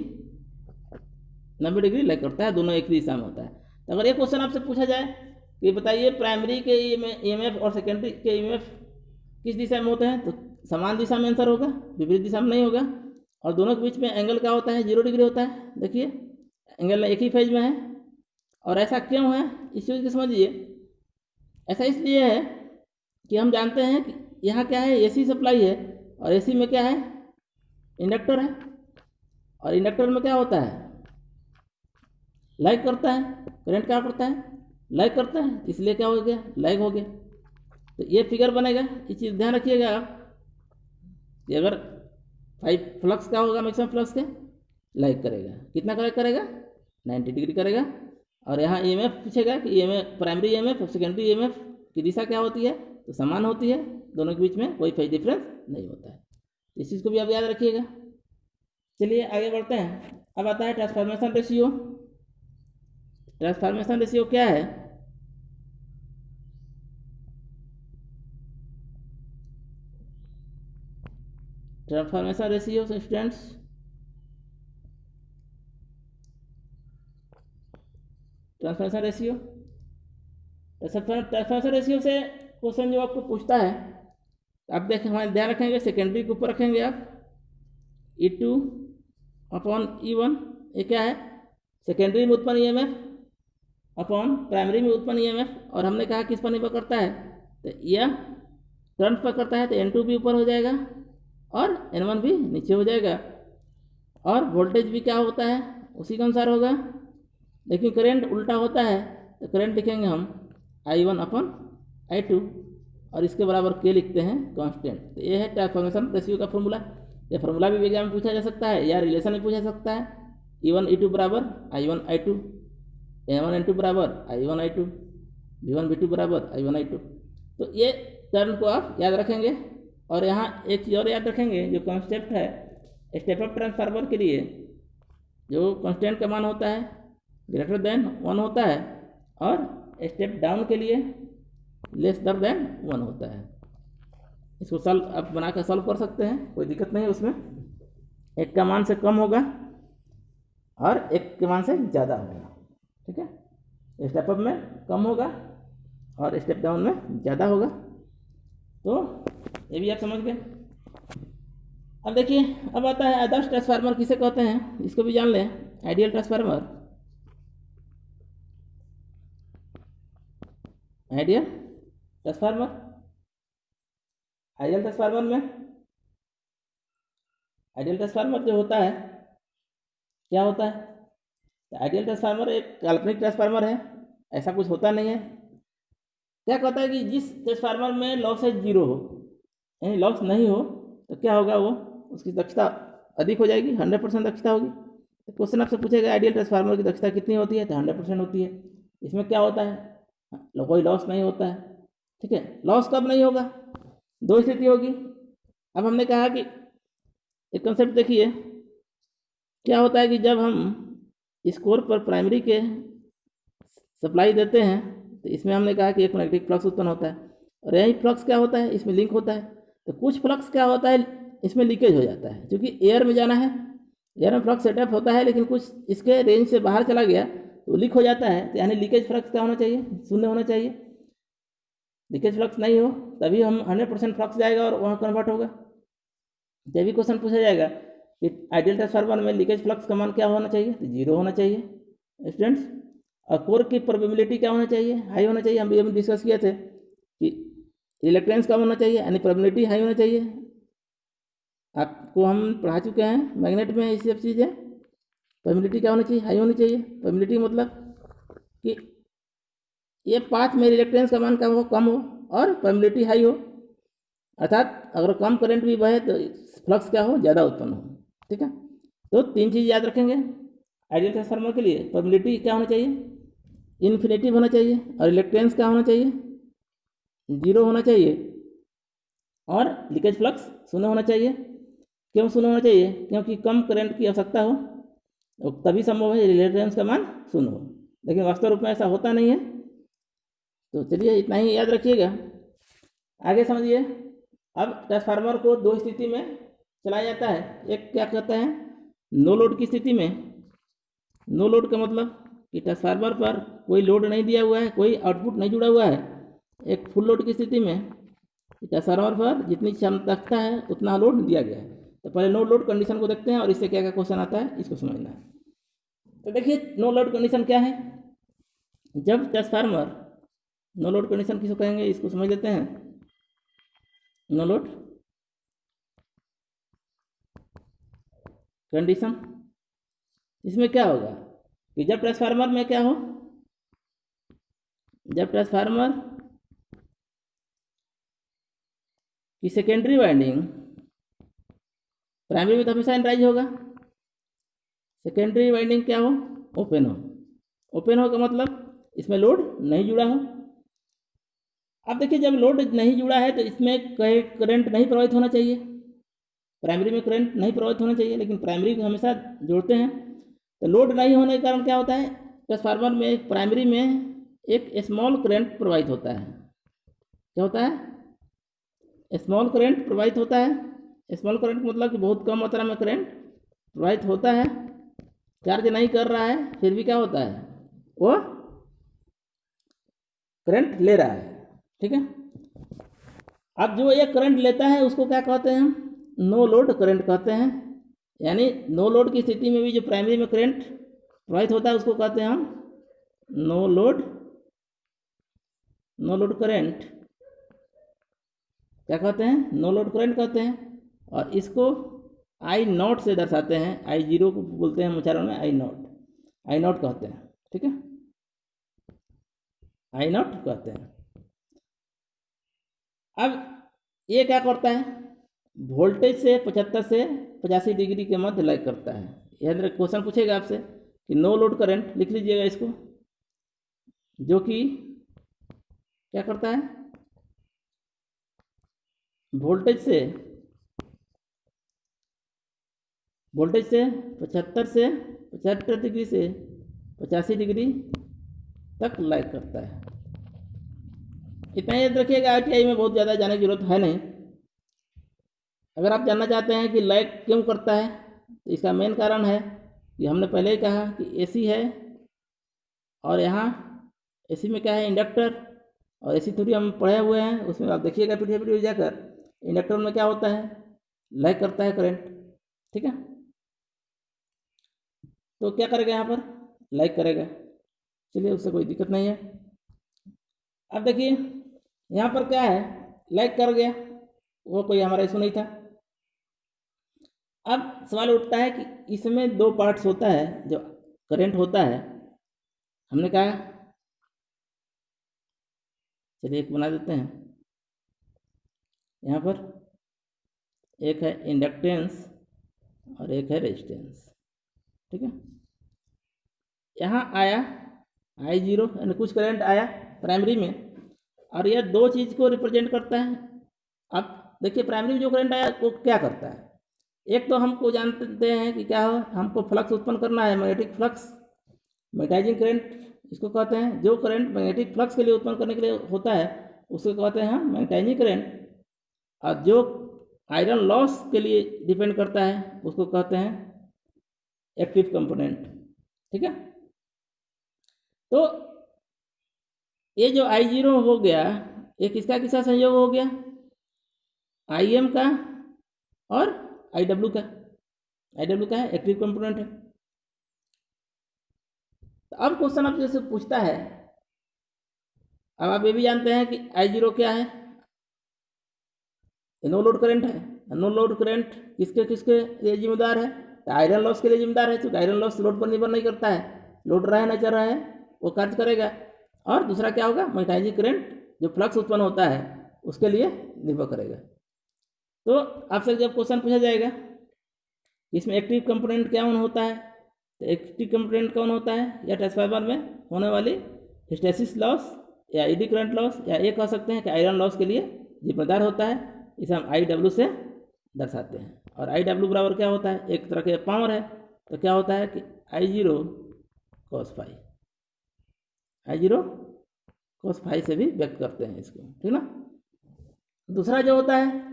90 डिग्री लैग करता है, दोनों एक दिशा में होता है। तो अगर ये क्वेश्चन आपसे पूछा जाए कि बताइए प्राइमरी के ईएमएफ और सेकेंडरी के ईएमएफ किस दिशा में होते हैं, तो समान दिशा में आंसर होगा, विपरीत दिशा में नहीं होगा। और दोनों के बीच में एंगल क्या होता है, 0 डिग्री होता है। देखिए एंगल एक ही फेज में है। और ऐसा क्यों है इस चीज़ को समझिए। ऐसा इसलिए है कि हम जानते हैं कि यहाँ क्या है, एसी सप्लाई है, और एसी में क्या है, इंडक्टर है, और इंडक्टर में क्या होता है, लाइक करता है। करंट क्या करता है, लाइक करता है, इसलिए क्या हो गया, लाइक हो गया। तो ये फिगर बनेगा, ये चीज़ ध्यान रखिएगा आप कि अगर फ्लक्स क्या होगा, मैक्सिमम फ्लक्स के लाइक करेगा, कितना लाइक करेगा, 90 डिग्री करेगा। और यहाँ ईएमएफ पूछेगा कि ईएमएफ प्राइमरी ईएमएफ और सेकेंडरी ईएमएफ की दिशा क्या होती है, तो समान होती है, दोनों के बीच में कोई फेज डिफरेंस नहीं होता है। इस चीज़ को भी आप याद रखिएगा। चलिए आगे बढ़ते हैं। अब आता है ट्रांसफॉर्मेशन रेशियो। ट्रांसफॉर्मेशन रेशियो क्या है? Transformation ratio students, transformation ratio, transformation ratio से क्वेश्चन जो आपको पूछता है, आप देखें, हमारे ध्यान रखेंगे सेकेंडरी के ऊपर रखेंगे आप E2 अपॉन E1। ये क्या है? सेकेंडरी में उत्पन्न EMF अपॉन प्राइमरी में उत्पन्न EMF। और हमने कहा किस पर निर्भर करता है? तो यह करंट पर करता है, तो N2 भी ऊपर हो जाएगा और N1 भी नीचे हो जाएगा। और वोल्टेज भी क्या होता है? उसी के अनुसार होगा। लेकिन करंट उल्टा होता है, तो करंट लिखेंगे हम I1 अपॉन I2 और इसके बराबर K लिखते हैं कांस्टेंट। तो ये है ट्रांसफॉर्मेशन रेशियो का फॉर्मूला। ये फार्मूला भी एग्जाम में पूछा जा सकता है या रिलेशन में पूछा जा सकता है। E1 E2 बराबर I1 I2, N1 N2 बराबर I1 I2, V1 V2 बराबर I1 I2। तो ये टर्म को आप याद रखेंगे। और यहाँ एक चीज़ और याद रखेंगे, जो कॉन्सेप्ट है स्टेप अप ट्रांसफार्मर के लिए जो कांस्टेंट का मान होता है ग्रेटर देन 1 होता है और स्टेप डाउन के लिए लेस देन 1 होता है। इसको सॉल्व आप बनाकर सॉल्व कर सकते हैं, कोई दिक्कत नहीं है उसमें। एक का मान से कम होगा और एक के मान से ज़्यादा होगा, ठीक है। स्टेप अप में कम होगा और स्टेप डाउन में ज़्यादा होगा। तो ये भी आप समझ गए। अब देखिए, अब आता है आदर्श ट्रांसफार्मर किसे कहते हैं, इसको भी जान लें। Ideal transformer, ideal transformer, ideal transformer में आइडियल ट्रांसफार्मर जो होता है क्या होता है? आइडियल ट्रांसफार्मर एक काल्पनिक ट्रांसफार्मर है, ऐसा कुछ होता नहीं है। क्या कहता है कि जिस ट्रांसफार्मर में लॉस है 0 हो, यानी लॉस नहीं हो, तो क्या होगा, वो उसकी दक्षता अधिक हो जाएगी, 100% दक्षता होगी। तो क्वेश्चन आपसे पूछेगा आइडियल ट्रांसफार्मर की दक्षता कितनी होती है? तो 100% होती है। इसमें क्या होता है? कोई लॉस नहीं होता है, ठीक है। लॉस कब नहीं होगा? 2 स्थिति होगी। अब हमने कहा कि एक कंसेप्ट देखिए, क्या होता है कि जब हम इस कोर पर प्राइमरी के सप्लाई देते हैं, तो इसमें हमने कहा कि एक मैग्नेटिक फ्लक्स उत्पन्न होता है और यही फ्लक्स क्या होता है, इसमें लिंक होता है। तो कुछ फ्लक्स क्या होता है, इसमें लीकेज हो जाता है, क्योंकि एयर में जाना है, एयर में फ्लक्स सेटअप होता है, लेकिन कुछ इसके रेंज से बाहर चला गया तो लीक हो जाता है। तो यानी लीकेज फ्लक्स क्या होना चाहिए? 0 होना चाहिए। लीकेज फ्लक्स नहीं हो तभी हम 100% फ्लक्स जाएगा और वहाँ कन्वर्ट होगा। जब भी क्वेश्चन पूछा जाएगा कि आइडियल ट्रांसफार्मर में लीकेज फ्लक्स का मान क्या होना चाहिए, तो 0 होना चाहिए स्टूडेंट्स। और कोर की प्रोबेबिलिटी क्या होना चाहिए? हाई होना चाहिए। हम भी अभी डिस्कस किए थे कि रिलक्टेंस कम होना चाहिए, यानी प्रोबेबिलिटी हाई होना चाहिए। आपको हम पढ़ा चुके हैं मैग्नेट में ये सब चीज़ें। प्रोबेबिलिटी क्या होनी चाहिए? हाई होनी चाहिए। प्रोबेबिलिटी मतलब कि ये पाथ में रिलक्टेंस का मान कम हो और प्रोबेबिलिटी हाई हो, अर्थात अगर कम करंट भी बहे तो फ्लक्स क्या हो? ज़्यादा उत्पन्न हो, ठीक है। तो 3 चीज़ याद रखेंगे आइडियल ट्रांसफार्मर के लिए। प्रोबेबिलिटी क्या होना चाहिए? इन्फिनेटिव होना चाहिए। और रिलक्टेंस क्या होना चाहिए? 0 होना चाहिए। और लीकेज फ्लक्स 0 होना चाहिए। क्यों 0 होना चाहिए? क्योंकि कम करंट की आवश्यकता हो तो तभी संभव है रिलक्टेंस का मान 0 हो, लेकिन वास्तव रूप में ऐसा होता नहीं है। तो चलिए इतना ही याद रखिएगा। आगे समझिए। अब ट्रांसफार्मर को 2 स्थिति में चलाया जाता है। एक क्या कहते हैं, नो लोड की स्थिति में। नो लोड का मतलब कि ट्रांसफार्मर पर कोई लोड नहीं दिया हुआ है, कोई आउटपुट नहीं जुड़ा हुआ है। एक फुल लोड की स्थिति में ट्रांसफार्मर पर जितनी क्षमता है उतना लोड दिया गया है। तो पहले नो लोड कंडीशन को देखते हैं और इससे क्या क्या क्वेश्चन आता है इसको समझना है। तो देखिए, नो लोड कंडीशन क्या है। जब ट्रांसफार्मर, नो लोड कंडीशन किसको कहेंगे, इसको समझ लेते हैं। नो लोड कंडीशन, इसमें क्या होगा कि जब ट्रांसफार्मर में क्या हो, जब ट्रांसफार्मर की सेकेंडरी वाइंडिंग, प्राइमरी में तो हमेशा एनराइज होगा, सेकेंडरी वाइंडिंग क्या हो, ओपन हो। ओपन हो का मतलब इसमें लोड नहीं जुड़ा हो। अब देखिए जब लोड नहीं जुड़ा है तो इसमें कहीं करंट नहीं प्रवाहित होना चाहिए, प्राइमरी में करंट नहीं प्रवाहित होना चाहिए, लेकिन प्राइमरी को हमेशा जोड़ते हैं। तो लोड नहीं होने के कारण क्या होता है, ट्रांसफार्मर में एक प्राइमरी में एक स्मॉल करंट प्रवाहित होता है। क्या होता है, स्मॉल करंट प्रवाहित होता है। स्मॉल करंट मतलब कि बहुत कम मात्रा में करंट प्रवाहित होता है, चार्ज नहीं कर रहा है फिर भी क्या होता है, वो करंट ले रहा है। ठीक है, अब जो ये करंट लेता है उसको क्या कहते हैं हम, नो लोड करंट कहते हैं। यानी नो लोड की स्थिति में भी जो प्राइमरी में करंट प्रवाहित होता है उसको कहते हैं हम नो लोड करंट। क्या कहते हैं, नो लोड करंट कहते हैं। और इसको आई नॉट से दर्शाते हैं, आई जीरो को बोलते हैं उच्चारण में आई नॉट कहते हैं। ठीक है, आई नॉट कहते हैं। अब ये क्या करता है, वोल्टेज से 75 से 85 डिग्री के मध्य लाइक करता है। यह क्वेश्चन पूछेगा आपसे कि नो लोड करंट, लिख लीजिएगा इसको, जो कि क्या करता है, वोल्टेज से 75 से 75 डिग्री से 85 डिग्री तक लाइक करता है। इतना याद रखिएगा, आईटीआई में बहुत ज़्यादा जाने की जरूरत है नहीं। अगर आप जानना चाहते हैं कि लाइक क्यों करता है तो इसका मेन कारण है कि हमने पहले ही कहा कि एसी है, और यहाँ एसी में क्या है, इंडक्टर, और एसी थोड़ी हम पढ़े हुए हैं, उसमें आप देखिएगा पीछे जाकर, इंडक्टर में क्या होता है, लाइक करता है करंट। ठीक है, तो क्या करेगा, यहाँ पर लाइक करेगा। चलिए, उससे कोई दिक्कत नहीं है। अब देखिए यहाँ पर क्या है, लाइक कर गया, वो कोई हमारा इशू नहीं था। अब सवाल उठता है कि इसमें दो पार्ट्स होता है, जो करंट होता है, हमने कहा, चलिए एक बना देते हैं। यहाँ पर एक है इंडक्टेंस और एक है रेजिस्टेंस। ठीक है, यहाँ आया आई जीरो, यानी कुछ करंट आया प्राइमरी में, और यह दो चीज़ को रिप्रेजेंट करता है। अब देखिए प्राइमरी में जो करंट आया वो क्या करता है, एक तो हमको जानते हैं कि क्या हो, हमको फ्लक्स उत्पन्न करना है, मैग्नेटिक फ्लक्स, मैग्नेटाइजिंग करंट इसको कहते हैं। जो करंट मैग्नेटिक फ्लक्स के लिए उत्पन्न करने के लिए होता है उसको कहते हैं हम मैग्नेटाइजिंग करंट। और जो आयरन लॉस के लिए डिपेंड करता है उसको कहते हैं एक्टिव कंपोनेंट। ठीक है, तो ये जो आई जीरो हो गया, ये किसका किसका संयोग हो गया, आई एम का और आई डब्ल्यू का। आई डब्ल्यू का है, एक्टिव कंपोनेंट है। तो अब क्वेश्चन आपसे जैसे पूछता है, अब आप ये भी जानते हैं कि आई जीरो क्या है, नो लोड करंट है। नो लोड करंट किसके किसके लिए जिम्मेदार है, तो आयरन लॉस के लिए जिम्मेदार है, क्योंकि आयरन लॉस लोड पर निर्भर नहीं करता है, लोड रहा है ना चल रहा है वो कार्य करेगा। और दूसरा क्या होगा, मैग्नेटाइजिंग करंट जो फ्लक्स उत्पन्न होता है उसके लिए निर्भर करेगा। तो आपसे जब क्वेश्चन पूछा जाएगा इसमें एक्टिव कंपोनेंट क्या होता है, तो एक्टिव कंपोनेंट कौन होता है, या ट्रांसफार्मर में होने वाली हिस्टैरिसीस लॉस या एडी करंट लॉस, या ये कह सकते हैं कि आयरन लॉस के लिए जिम्मेदार होता है। इसे हम आई डब्ल्यू से दर्शाते हैं। और आई डब्ल्यू बराबर क्या होता है, एक तरह के पावर है, तो क्या होता है कि आई जीरो कॉस फाई, आई जीरो कॉस फाई से भी व्यक्त करते हैं इसको। ठीक ना, दूसरा जो होता है,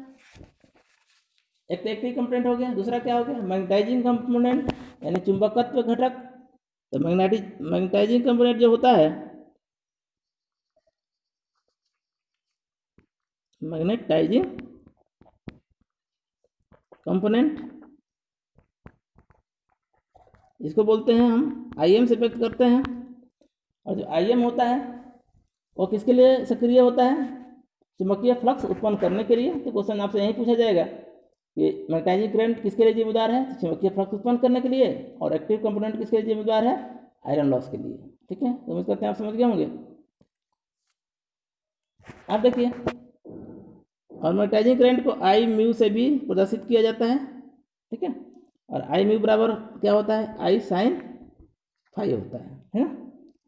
एक तो एक्टिव कंपोनेंट हो गया, दूसरा क्या हो गया, मैग्नेटाइजिंग कंपोनेंट यानी चुंबकत्व घटक। तो मैग्नेटाइजिंग कंपोनेंट जो होता है, मैग्नेटाइजिंग कंपोनेंट, इसको बोलते हैं हम आईएम से व्यक्त करते हैं। और जो आईएम होता है वो किसके लिए सक्रिय होता है, चुंबकीय फ्लक्स उत्पन्न करने के लिए। तो क्वेश्चन आपसे यही पूछा जाएगा कि मैग्नेटाइजिंग करंट किसके लिए जिम्मेदार है, तो चुंबकीय फ्लक्स उत्पन्न करने के लिए, और एक्टिव कंपोनेंट किसके लिए जिम्मेदार है, आयरन लॉस के लिए। ठीक है, तो उम्मीद करते हैं आप समझ गए होंगे। आप देखिए, और मैग्नेटाइजिंग करंट को आई म्यू से भी प्रदर्शित किया जाता है। ठीक है, और आई म्यू बराबर क्या होता है, आई साइन फाई होता है ना,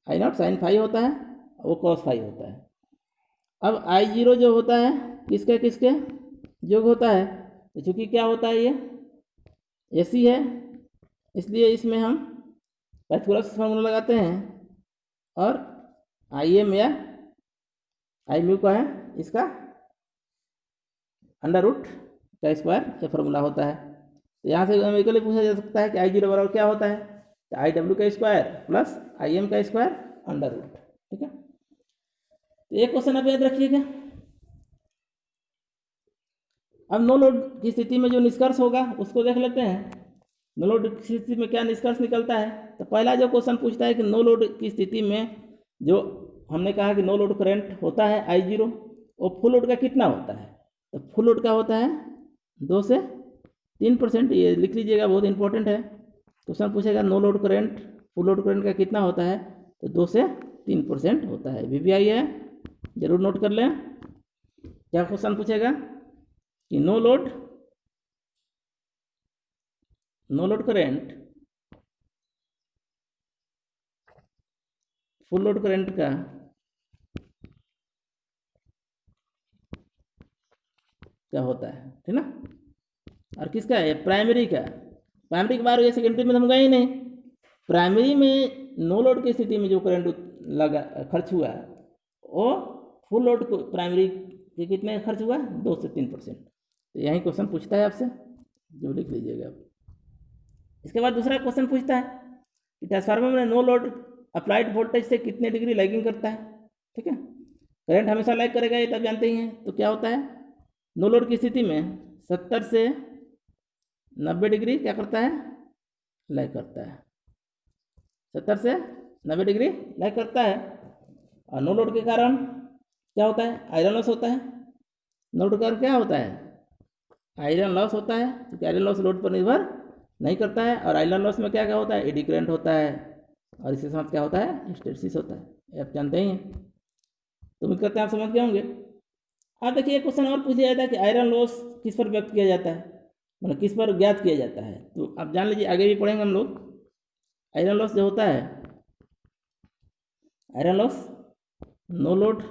आई नॉट साइन फाई होता है, वो कॉस फाई होता है। अब आई जीरो जो होता है किसके किसके योग होता है, तो चूँकि क्या होता है ये एसी है, इसलिए इसमें हम पैथागोरस फार्मूला लगाते हैं और आई एम या आई म्यू का है इसका अंडर रूट का स्क्वायर ये फार्मूला होता है। तो यहाँ से हमें इक्वली पूछा जा सकता है कि आई जीरो बराबर क्या होता है, तो आई डब्ल्यू का स्क्वायर प्लस आई एम का स्क्वायर अंडर रूट। ठीक है, तो एक क्वेश्चन आप याद रखिएगा। अब नो लोड की स्थिति में जो निष्कर्ष होगा उसको देख लेते हैं। नो लोड की स्थिति में क्या निष्कर्ष निकलता है, तो पहला जो क्वेश्चन पूछता है कि नो लोड की स्थिति में जो हमने कहा कि नो लोड करंट होता है आई जीरो, वो फुल लोड का कितना होता है, तो फुल लोड का होता है 2 से 3%। ये लिख लीजिएगा, बहुत इंपॉर्टेंट है। क्वेश्चन पूछेगा no load current full load current का कितना होता है, तो 2 से 3% होता है। वीवीआई है, जरूर नोट कर लें। क्या क्वेश्चन पूछेगा कि no load current full load current का क्या होता है, ठीक ना। और किसका है, प्राइमरी का। प्राइमरी के बारे में सेकेंडरी में हम गए ही नहीं। प्राइमरी में नो लोड की स्थिति में जो करंट लगा खर्च हुआ वो फुल लोड को प्राइमरी के कितने खर्च हुआ, 2 से 3%। तो यही क्वेश्चन पूछता है आपसे, जो लिख लीजिएगा आप। इसके बाद दूसरा क्वेश्चन पूछता है कि ट्रांसफार्मर में नो लोड अप्लाइड वोल्टेज से कितने डिग्री लैगिंग करता है। ठीक है, करंट हमेशा लैग करेगा, ये तब जानते ही हैं। तो क्या होता है, नो लोड की स्थिति में 70 से 90 डिग्री क्या करता है, लैग करता है। 70 से 90 डिग्री लैग करता है। और नो लोड के कारण क्या होता है, आयरन लॉस होता है। नो लोड के कारण क्या होता है, आयरन लॉस होता है, क्योंकि आयरन लॉस लोड पर निर्भर नहीं करता है। और आयरन लॉस में क्या क्या होता है, एडी करंट होता है, और इसके साथ क्या होता है, हिस्टैरिसीस होता है। ये आप जानते ही हैं, तो उम्मीद करते हैं आप समझ गए होंगे। अब देखिए एक क्वेश्चन और पूछा जाता है कि आयरन लॉस किस पर व्यक्त किया जाता है, मतलब किस पर ज्ञात किया जाता है। तो आप जान लीजिए, आगे भी पढ़ेंगे हम लोग। आयरन लॉस जो होता है, आयरन लॉस नो लोड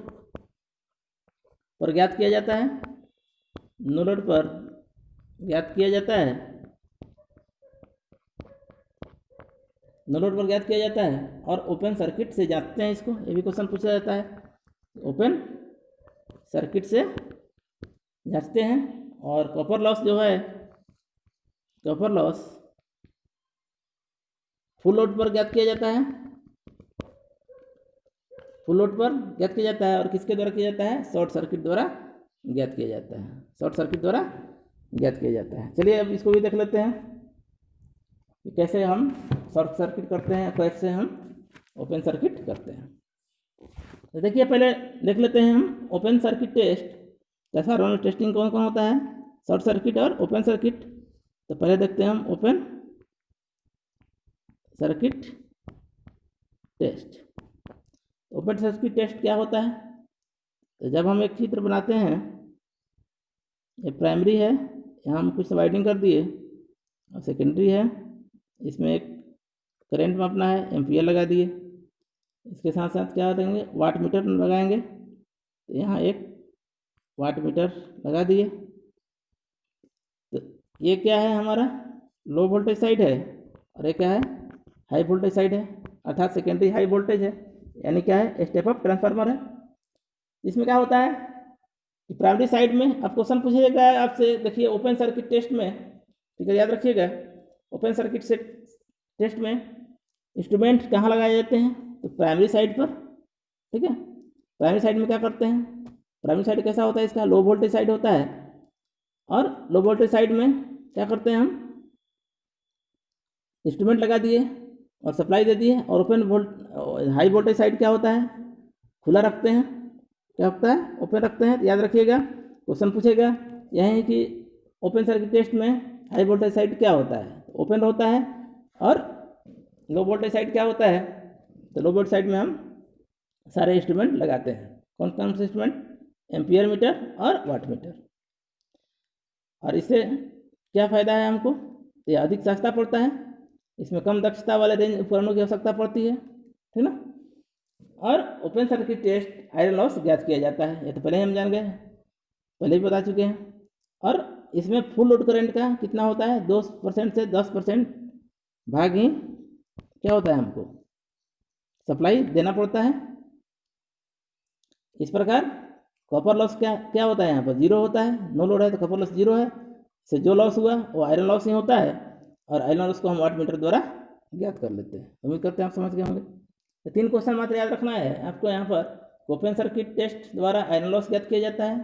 पर ज्ञात किया जाता है। नो लोड पर ज्ञात किया जाता है, नो लोड पर ज्ञात किया जाता है। और ओपन सर्किट से जांचते हैं इसको, ये भी क्वेश्चन पूछा जाता है। ओपन सर्किट से जांचते हैं। और कॉपर लॉस जो है, कॉपर लॉस फुल लोड पर ज्ञात किया जाता है, फुल लोड पर ज्ञात किया जाता है। और किसके द्वारा किया जाता है, शॉर्ट सर्किट द्वारा ज्ञात किया जाता है, शॉर्ट सर्किट द्वारा ज्ञात किया जाता है। चलिए अब इसको भी देख लेते हैं कि कैसे हम शॉर्ट सर्किट करते हैं, कैसे हम ओपन सर्किट करते हैं। तो देखिए पहले देख लेते हैं हम open circuit test. Transformer testing कौन कौन होता है, शॉर्ट सर्किट और ओपन सर्किट। तो पहले देखते हैं हम open circuit test. Open circuit test क्या होता है, तो जब हम एक चित्र बनाते हैं, ये प्राइमरी है, यहाँ हम कुछ वाइडिंग कर दिए, और सेकेंडरी है, इसमें एक करंट मापना है, एम्पियर लगा दिए। इसके साथ साथ क्या देंगे, वाट मीटर लगाएंगे। तो यहाँ एक वाट मीटर लगा दिए। तो ये क्या है, हमारा लो वोल्टेज साइड है, और ये क्या है, हाई वोल्टेज साइड है, अर्थात सेकेंडरी हाई वोल्टेज है, यानी क्या है, स्टेप अप ट्रांसफार्मर है। इसमें क्या होता है कि प्राइमरी साइड में अब क्वेश्चन पूछिएगा आपसे, देखिए ओपन सर्किट टेस्ट में, ठीक है, याद रखिएगा, ओपन सर्किट से टेस्ट में इंस्ट्रूमेंट कहाँ लगाए जाते हैं, तो प्राइमरी साइड पर। ठीक है, प्राइमरी साइड में क्या करते हैं, प्राइमरी साइड कैसा होता है, इसका लो वोल्टेज साइड होता है। और लो वोल्टेज साइड में क्या करते हैं, हम इंस्ट्रूमेंट लगा दिए और सप्लाई दे दिए। और ओपन हाई वोल्टेज साइड क्या होता है, खुला रखते हैं, क्या होता है, ओपन रखते हैं। याद रखिएगा, क्वेश्चन पूछेगा यह है कि ओपन सर्किट टेस्ट में हाई वोल्टेज साइड क्या होता है, ओपन होता है। और लो वोल्टेज साइड क्या होता है, तो लो वोल्टेज साइड में हम सारे इंस्ट्रूमेंट लगाते हैं। कौन कौन से इंस्ट्रूमेंट, एम्पियर मीटर और वाट मीटर। और इससे क्या फ़ायदा है हमको, ये अधिक सस्ता पड़ता है, इसमें कम दक्षता वाले रेंज उपकरणों की आवश्यकता पड़ती है, ठीक ना। और open circuit test iron loss ज्ञात किया जाता है। ये तो पहले ही हम जान गए हैं, पहले भी बता चुके हैं। और इसमें फुल लोड करंट का कितना होता है, 2% से 10% भाग ही क्या होता है, हमको सप्लाई देना पड़ता है। इस प्रकार कॉपर लॉस क्या क्या होता है, यहाँ पर जीरो होता है। नो लोड है तो कॉपर लॉस जीरो है, से जो लॉस हुआ वो आयरन लॉस ही होता है। और आयरन लॉस को हम वाट मीटर द्वारा ज्ञात कर लेते हैं। उम्मीद करते हैं आप समझ गए होंगे। तो 3 क्वेश्चन मात्र याद रखना है आपको। यहाँ पर ओपन सर्किट टेस्ट द्वारा आयरन लॉस ज्ञात किया जाता है,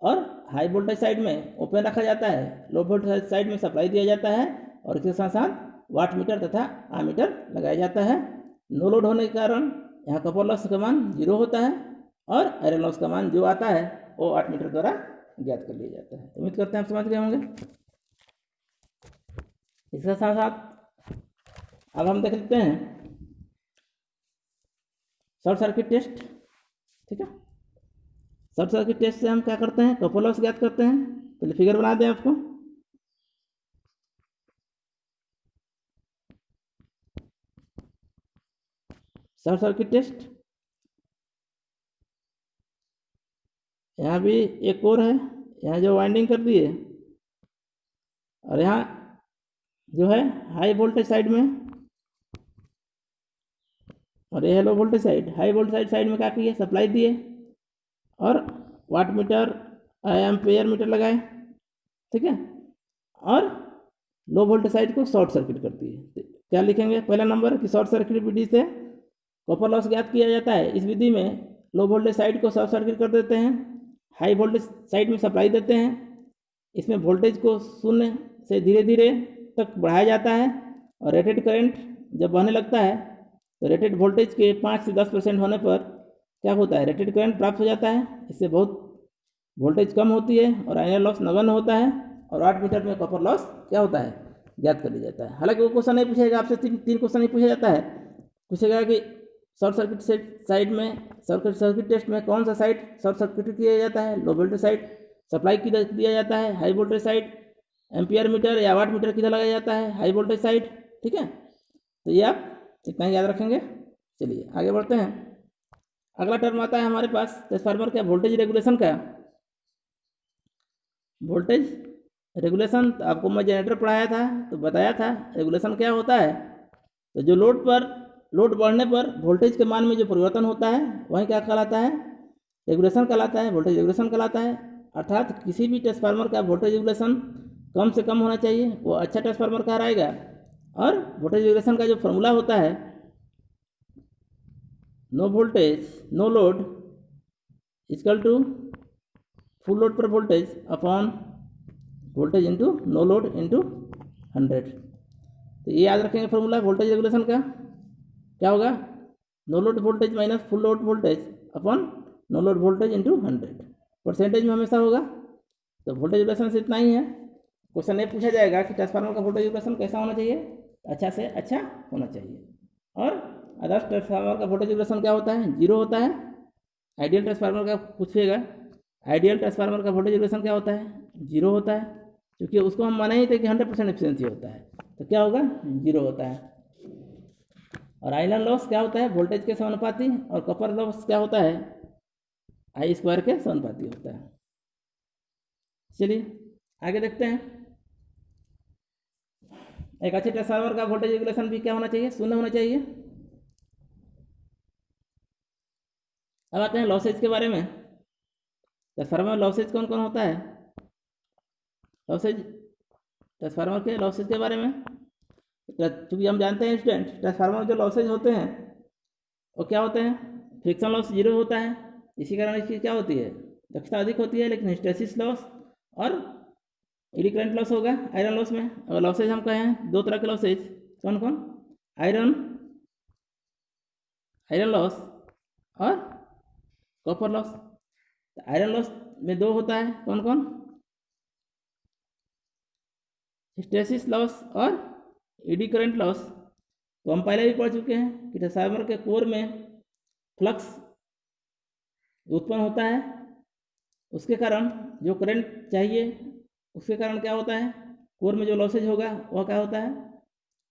और हाई वोल्टेज साइड में ओपन रखा जाता है, लो वोल्टेज साइड में सप्लाई दिया जाता है, और इसके साथ साथ वाट मीटर तथा आमीटर लगाया जाता है। नो लोड होने के कारण यहाँ कॉपर लॉस का मान जीरो होता है, और आयरन लॉस का मान जो आता है वो वाट मीटर द्वारा ज्ञात कर लिया जाता है। उम्मीद करते हैं आप समझ गए होंगे। इसके साथ साथ अब हम देख लेते हैं शॉर्ट सर्किट टेस्ट। ठीक है, शॉर्ट सर्किट टेस्ट से हम क्या करते हैं, कॉपर लॉस ज्ञात करते हैं। पहले फिगर बना दें आपको। शॉर्ट सर्किट टेस्ट, यहाँ भी एक और है, यहाँ जो वाइंडिंग कर दी है, और यहाँ जो है हाई वोल्टेज साइड में, और ये है low voltage side. High voltage side में क्या किए, सप्लाई दिए, और वाट मीटर एम्पेयर मीटर लगाए। ठीक है, और लो वोल्टेज साइड को शॉर्ट सर्किट कर दिए। तो क्या लिखेंगे, पहला नंबर कि शॉर्ट सर्किट विधि से कॉपर लॉस ज्ञात किया जाता है। इस विधि में लो वोल्टेज साइड को शॉर्ट सर्किट कर देते हैं, हाई वोल्टेज साइड में सप्लाई देते हैं। इसमें वोल्टेज को शून्य से धीरे धीरे तक बढ़ाया जाता है, और रेटेड करंट जब बहने लगता है तो रेटेड वोल्टेज के 5 से 10% होने पर क्या होता है, रेटेड करंट प्राप्त हो जाता है। इससे बहुत वोल्टेज कम होती है और आयरन लॉस नगण्य होता है, और 8 मीटर में कॉपर लॉस क्या होता है, ज्ञात कर लिया जाता है। हालांकि वो क्वेश्चन नहीं पूछेगा आपसे, तीन क्वेश्चन नहीं पूछा जाता है। पूछेगा कि शॉर्ट सर्किट साइड में, सर्किट टेस्ट में कौन सा साइड शॉर्ट सर्किट किया जाता है, लो वोल्टेज साइड सप्लाई किधर दिया जाता है, high voltage side ampere meter या वाट मीटर किधर लगाया जाता है, हाई वोल्टेज साइड। ठीक है, तो ये आप इतना ही याद रखेंगे। चलिए आगे बढ़ते हैं। अगला टर्म आता है हमारे पास ट्रांसफार्मर का वोल्टेज रेगुलेशन का। वोल्टेज रेगुलेशन आपको मैं जनरेटर पढ़ाया था तो बताया था रेगुलेशन क्या होता है। तो जो लोड बढ़ने पर वोल्टेज के मान में जो परिवर्तन होता है वही क्या कहलाता है, रेगुलेशन कहलाता है, वोल्टेज रेगुलेशन कहलाता है। अर्थात किसी भी ट्रांसफार्मर का वोल्टेज रेगुलेशन कम से कम होना चाहिए, वो अच्छा ट्रांसफार्मर कहलाएगा। और वोल्टेज रेगुलेशन का जो फॉर्मूला होता है, no voltage no load equal to full load पर voltage upon voltage into no load into 100। तो ये याद रखेंगे फॉर्मूला वोल्टेज रेगुलेशन का। क्या होगा, no load voltage minus full load voltage upon no load voltage into 100। Percentage में हमेशा होगा। तो वोल्टेज रेगुलेशन से इतना ही है। क्वेश्चन ये पूछा जाएगा कि ट्रांसफार्मर का वोल्टेज रेगुलेशन कैसा होना चाहिए, अच्छा से अच्छा होना चाहिए। और आदर्श ट्रांसफार्मर का वोल्टेज रेगुलेशन क्या होता है, जीरो होता है। आइडियल ट्रांसफार्मर का पूछिएगा, आइडियल ट्रांसफार्मर का वोल्टेज रेगुलेशन क्या होता है, जीरो होता है, क्योंकि उसको हम माने ही थे कि 100% एफिशिएंसी होता है। तो क्या होगा, जीरो होता है। और आयरन लॉस क्या होता है, वोल्टेज के समानुपाती, और कॉपर लॉस क्या होता है, आई स्क्वायर के समानुपाती होता है। चलिए आगे देखते हैं। एक अच्छे ट्रांसफार्मर का वोल्टेज रेगुलेशन भी क्या होना चाहिए, शून्य होना चाहिए। अब आते हैं लॉसेज के बारे में। ट्रांसफार्मर में लॉसेज कौन कौन होता है, लॉसेज ट्रांसफार्मर के लॉसेज के बारे में, क्योंकि हम जानते हैं स्टूडेंट ट्रांसफार्मर जो लॉसेज होते हैं वो क्या होते हैं, फ्रिक्शन लॉस जीरो होता है। इसी कारण इसकी क्या होती है, दक्षता अधिक होती है। लेकिन हिस्टैरिसीस लॉस और एडी करंट लॉस होगा आयरन लॉस में। अगर लॉसेज हम कहें, 2 तरह के लॉसेज कौन कौन, आयरन लॉस और कॉपर लॉस। आयरन लॉस में 2 होता है, कौन कौन, हिस्टैरिसीस लॉस और एडी करंट लॉस। तो हम पहले भी पढ़ चुके हैं कि ट्रांसफार्मर के कोर में फ्लक्स उत्पन्न होता है, उसके कारण जो करंट चाहिए उसके कारण क्या होता है, कोर में जो लॉसेज होगा वह क्या होता है,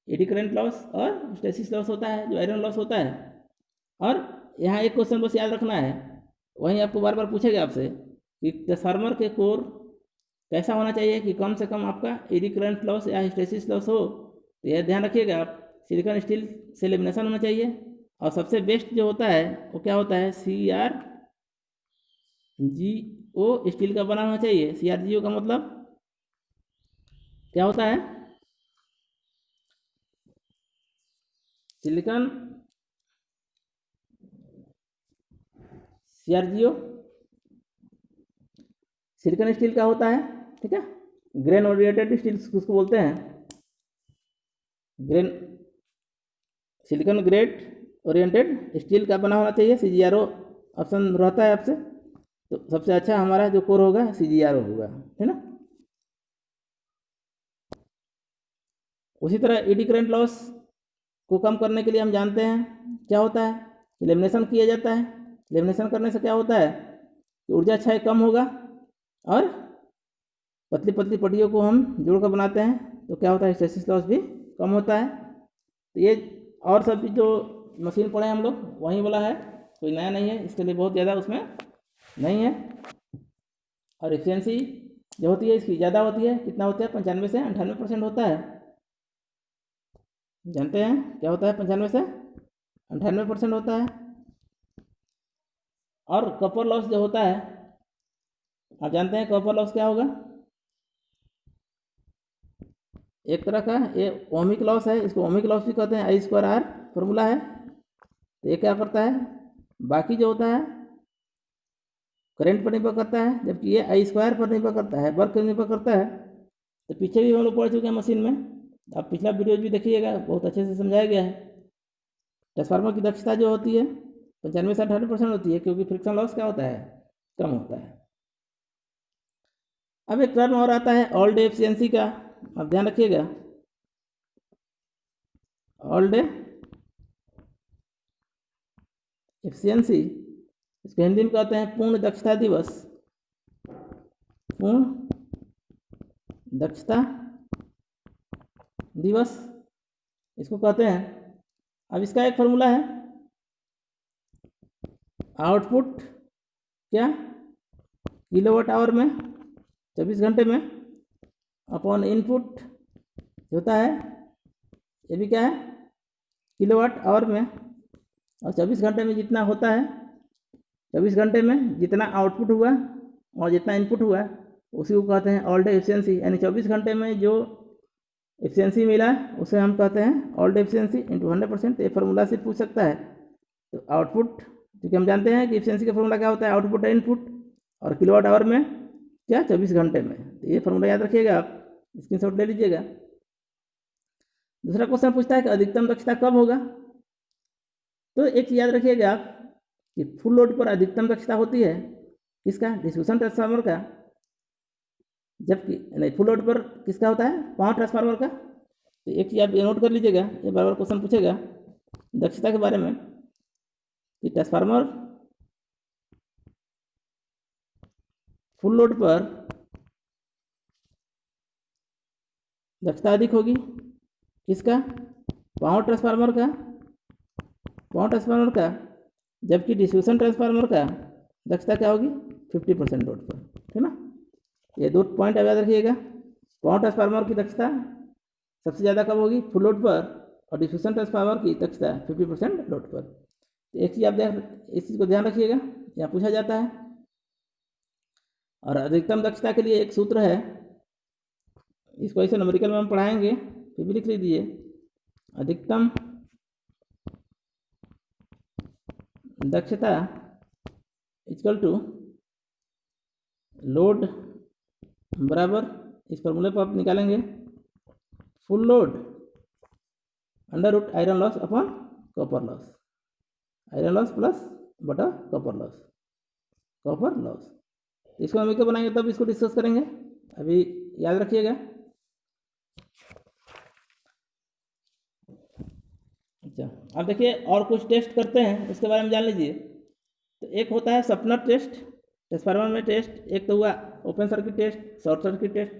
एडी करंट लॉस और हिस्टैरिसीस लॉस होता है, जो आयरन लॉस होता है। और यहाँ एक क्वेश्चन बस याद रखना है, वहीं आपको बार बार पूछेगा आपसे कि ट्रांसफार्मर के कोर कैसा होना चाहिए कि कम से कम आपका एडी करंट लॉस या हिस्टैरिसीस लॉस हो। तो यह ध्यान रखिएगा आप, सिलिकॉन स्टील से लेमिनेशन होना चाहिए, और सबसे बेस्ट जो होता है वो क्या होता है, CRGO स्टील का बना होना चाहिए। CRGO का मतलब क्या होता है, सिलिकॉन CRGO सिलिकॉन स्टील का होता है, ठीक है। ग्रेन ओरिएंटेड स्टील उसको बोलते हैं, grain silicon grade oriented steel का बना होना चाहिए। CGRO ऑप्शन रहता है आपसे, तो सबसे अच्छा हमारा जो कोर होगा CGRO होगा, है ना। उसी तरह एडी करंट लॉस को कम करने के लिए हम जानते हैं क्या होता है, लेमिनेशन किया जाता है। लेमिनेशन करने से क्या होता है कि ऊर्जा क्षय कम होगा, और पतली पतली पट्टियों को हम जोड़कर बनाते हैं, तो क्या होता है, हिस्टैरिसीस लॉस भी कम होता है। तो ये और सब जो मशीन पढ़े हम लोग वहीं वाला है, कोई नया नहीं है, इसके लिए बहुत ज़्यादा उसमें नहीं है। और एफिशिएंसी जो होती है इसकी ज़्यादा होती है, कितना होता है, 95 से 98% होता है। जानते हैं क्या होता है, 95 से 98% होता है। और कॉपर लॉस जो होता है, आप जानते हैं कॉपर लॉस क्या होगा, एक तरह का ये ओमिक लॉस है, इसको ओमिक लॉस भी कहते हैं, I²R फॉर्मूला है। तो ये क्या करता है, बाकी जो होता है करंट पर निर्भर करता है, जबकि ये I² पर निर्भर करता है, वर्क पर निर्भर करता है। तो पीछे भी हम लोग पढ़ चुके हैं मशीन में, आप पिछला वीडियो भी देखिएगा, बहुत अच्छे से समझाया गया है। ट्रांसफार्मर की दक्षता जो होती है 95 से 98% होती है, क्योंकि फ्रिक्शन लॉस क्या होता है, कम होता है। अब एक टर्म और आता है ऑल डे एफिशिएंसी का, आप ध्यान रखिएगा, ऑल डे एफिशिएंसी, इसको हिंदी में कहते हैं पूर्ण दक्षता दिवस, पूर्ण दक्षता दिवस इसको कहते हैं। अब इसका एक फॉर्मूला है, आउटपुट क्या, किलोवाट आवर में 24 घंटे में, अपॉन इनपुट होता है, ये भी क्या है, किलोवाट आवर में, और 24 घंटे में जितना होता है, 24 घंटे में जितना आउटपुट हुआ और जितना इनपुट हुआ उसी को कहते हैं ऑल डे एफिशिएंसी। यानी 24 घंटे में जो एफिशिएंसी मिला उसे हम कहते हैं ऑल डे एफिशिएंसी इंटू 100%। ये फार्मूला से पूछ सकता है। तो आउटपुट, क्योंकि हम जानते हैं कि एफिशिएंसी का फार्मूला क्या होता है, आउटपुट है इनपुट, और किलोवाट आवर में क्या, 24 घंटे में। तो ये फार्मूला याद रखिएगा, आप स्क्रीनशॉट ले लीजिएगा। दूसरा क्वेश्चन पूछता है कि अधिकतम दक्षता कब होगा। तो एक चीज याद रखिएगा आप कि फुल लोड पर अधिकतम दक्षता होती है किसका, डिस्ट्रीब्यूशन ट्रांसफार्मर का, जबकि नहीं, फुल लोड पर किसका होता है, पावर ट्रांसफार्मर का। तो एक चीज आप ये नोट कर लीजिएगा, ये बार बार क्वेश्चन पूछेगा दक्षता के बारे में कि ट्रांसफार्मर फुल लोड पर दक्षता अधिक होगी किसका, पावर ट्रांसफार्मर का, जबकि डिस्ट्रीब्यूशन ट्रांसफार्मर का दक्षता क्या होगी, 50% लोड पर, है ना। ये दो पॉइंट याद रखिएगा, पावर ट्रांसफार्मर की दक्षता सबसे ज़्यादा कब होगी, फुल लोड पर, और डिस्ट्रीब्यूशन ट्रांसफार्मर की दक्षता 50% लोड पर। तो एक चीज़ आप इस चीज़ को ध्यान रखिएगा, यहाँ पूछा जाता है। और अधिकतम दक्षता के लिए एक सूत्र है, इसको ऐसे न्यूमेरिकल में हम पढ़ाएंगे, फिर भी लिख लीजिए, अधिकतम दक्षता इक्वल टू लोड बराबर, इस फॉर्मूले पर आप निकालेंगे, full load under root iron loss upon copper loss, iron loss plus बटा कॉपर लॉस। इसको हम क्या बनाएंगे तब इसको डिस्कस करेंगे, अभी याद रखिएगा। अच्छा, अब देखिए और कुछ टेस्ट करते हैं, उसके बारे में जान लीजिए। तो एक होता है सपनर टेस्ट, ट्रांसफार्मर में टेस्ट, एक तो हुआ open circuit test, short circuit test.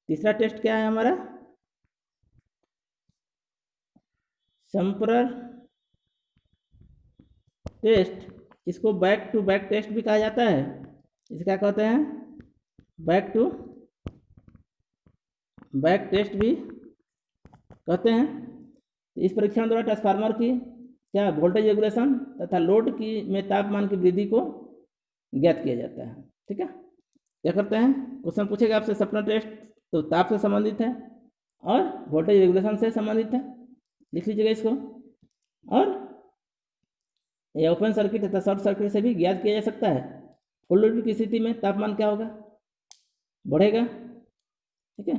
तीसरा टेस्ट क्या है हमारा, संपर्क टेस्ट, इसको बैक टू बैक टेस्ट भी कहा जाता है। इसे क्या कहते हैं? बैक टू बैक टेस्ट भी कहते हैं। तो इस परीक्षण द्वारा ट्रांसफार्मर की क्या वोल्टेज रेगुलेशन तथा लोड की में तापमान की वृद्धि को ज्ञात किया जाता है। ठीक है, क्या करते हैं? क्वेश्चन पूछेगा आपसे सप्लायर टेस्ट तो ताप से संबंधित है और वोल्टेज रेगुलेशन से संबंधित है, लिख लीजिएगा इसको। और ये ओपन सर्किट तथा शॉर्ट सर्किट से भी ज्ञात किया जा सकता है। फुल लोड की स्थिति में तापमान क्या होगा? बढ़ेगा। ठीक है,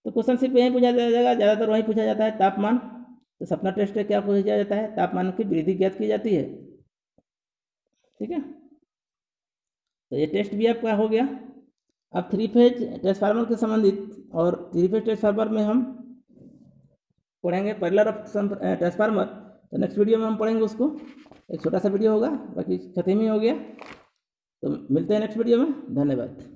तो क्वेश्चन सिर्फ यही पूछा जाएगा, ज़्यादातर वही पूछा जाता है तापमान। तो सप्लायर टेस्ट में क्या पूछा जाता है? तापमान की वृद्धि ज्ञात की जाती है। ठीक है, तो ये टेस्ट भी आपका हो गया। अब थ्री फेज ट्रांसफार्मर के संबंधित, और थ्री फेज ट्रांसफार्मर में हम पढ़ेंगे पैरेलल ऑफ ट्रांसफार्मर। तो नेक्स्ट वीडियो में हम पढ़ेंगे उसको, एक छोटा सा वीडियो होगा, बाकी खत्म ही हो गया। तो मिलते हैं नेक्स्ट वीडियो में, धन्यवाद।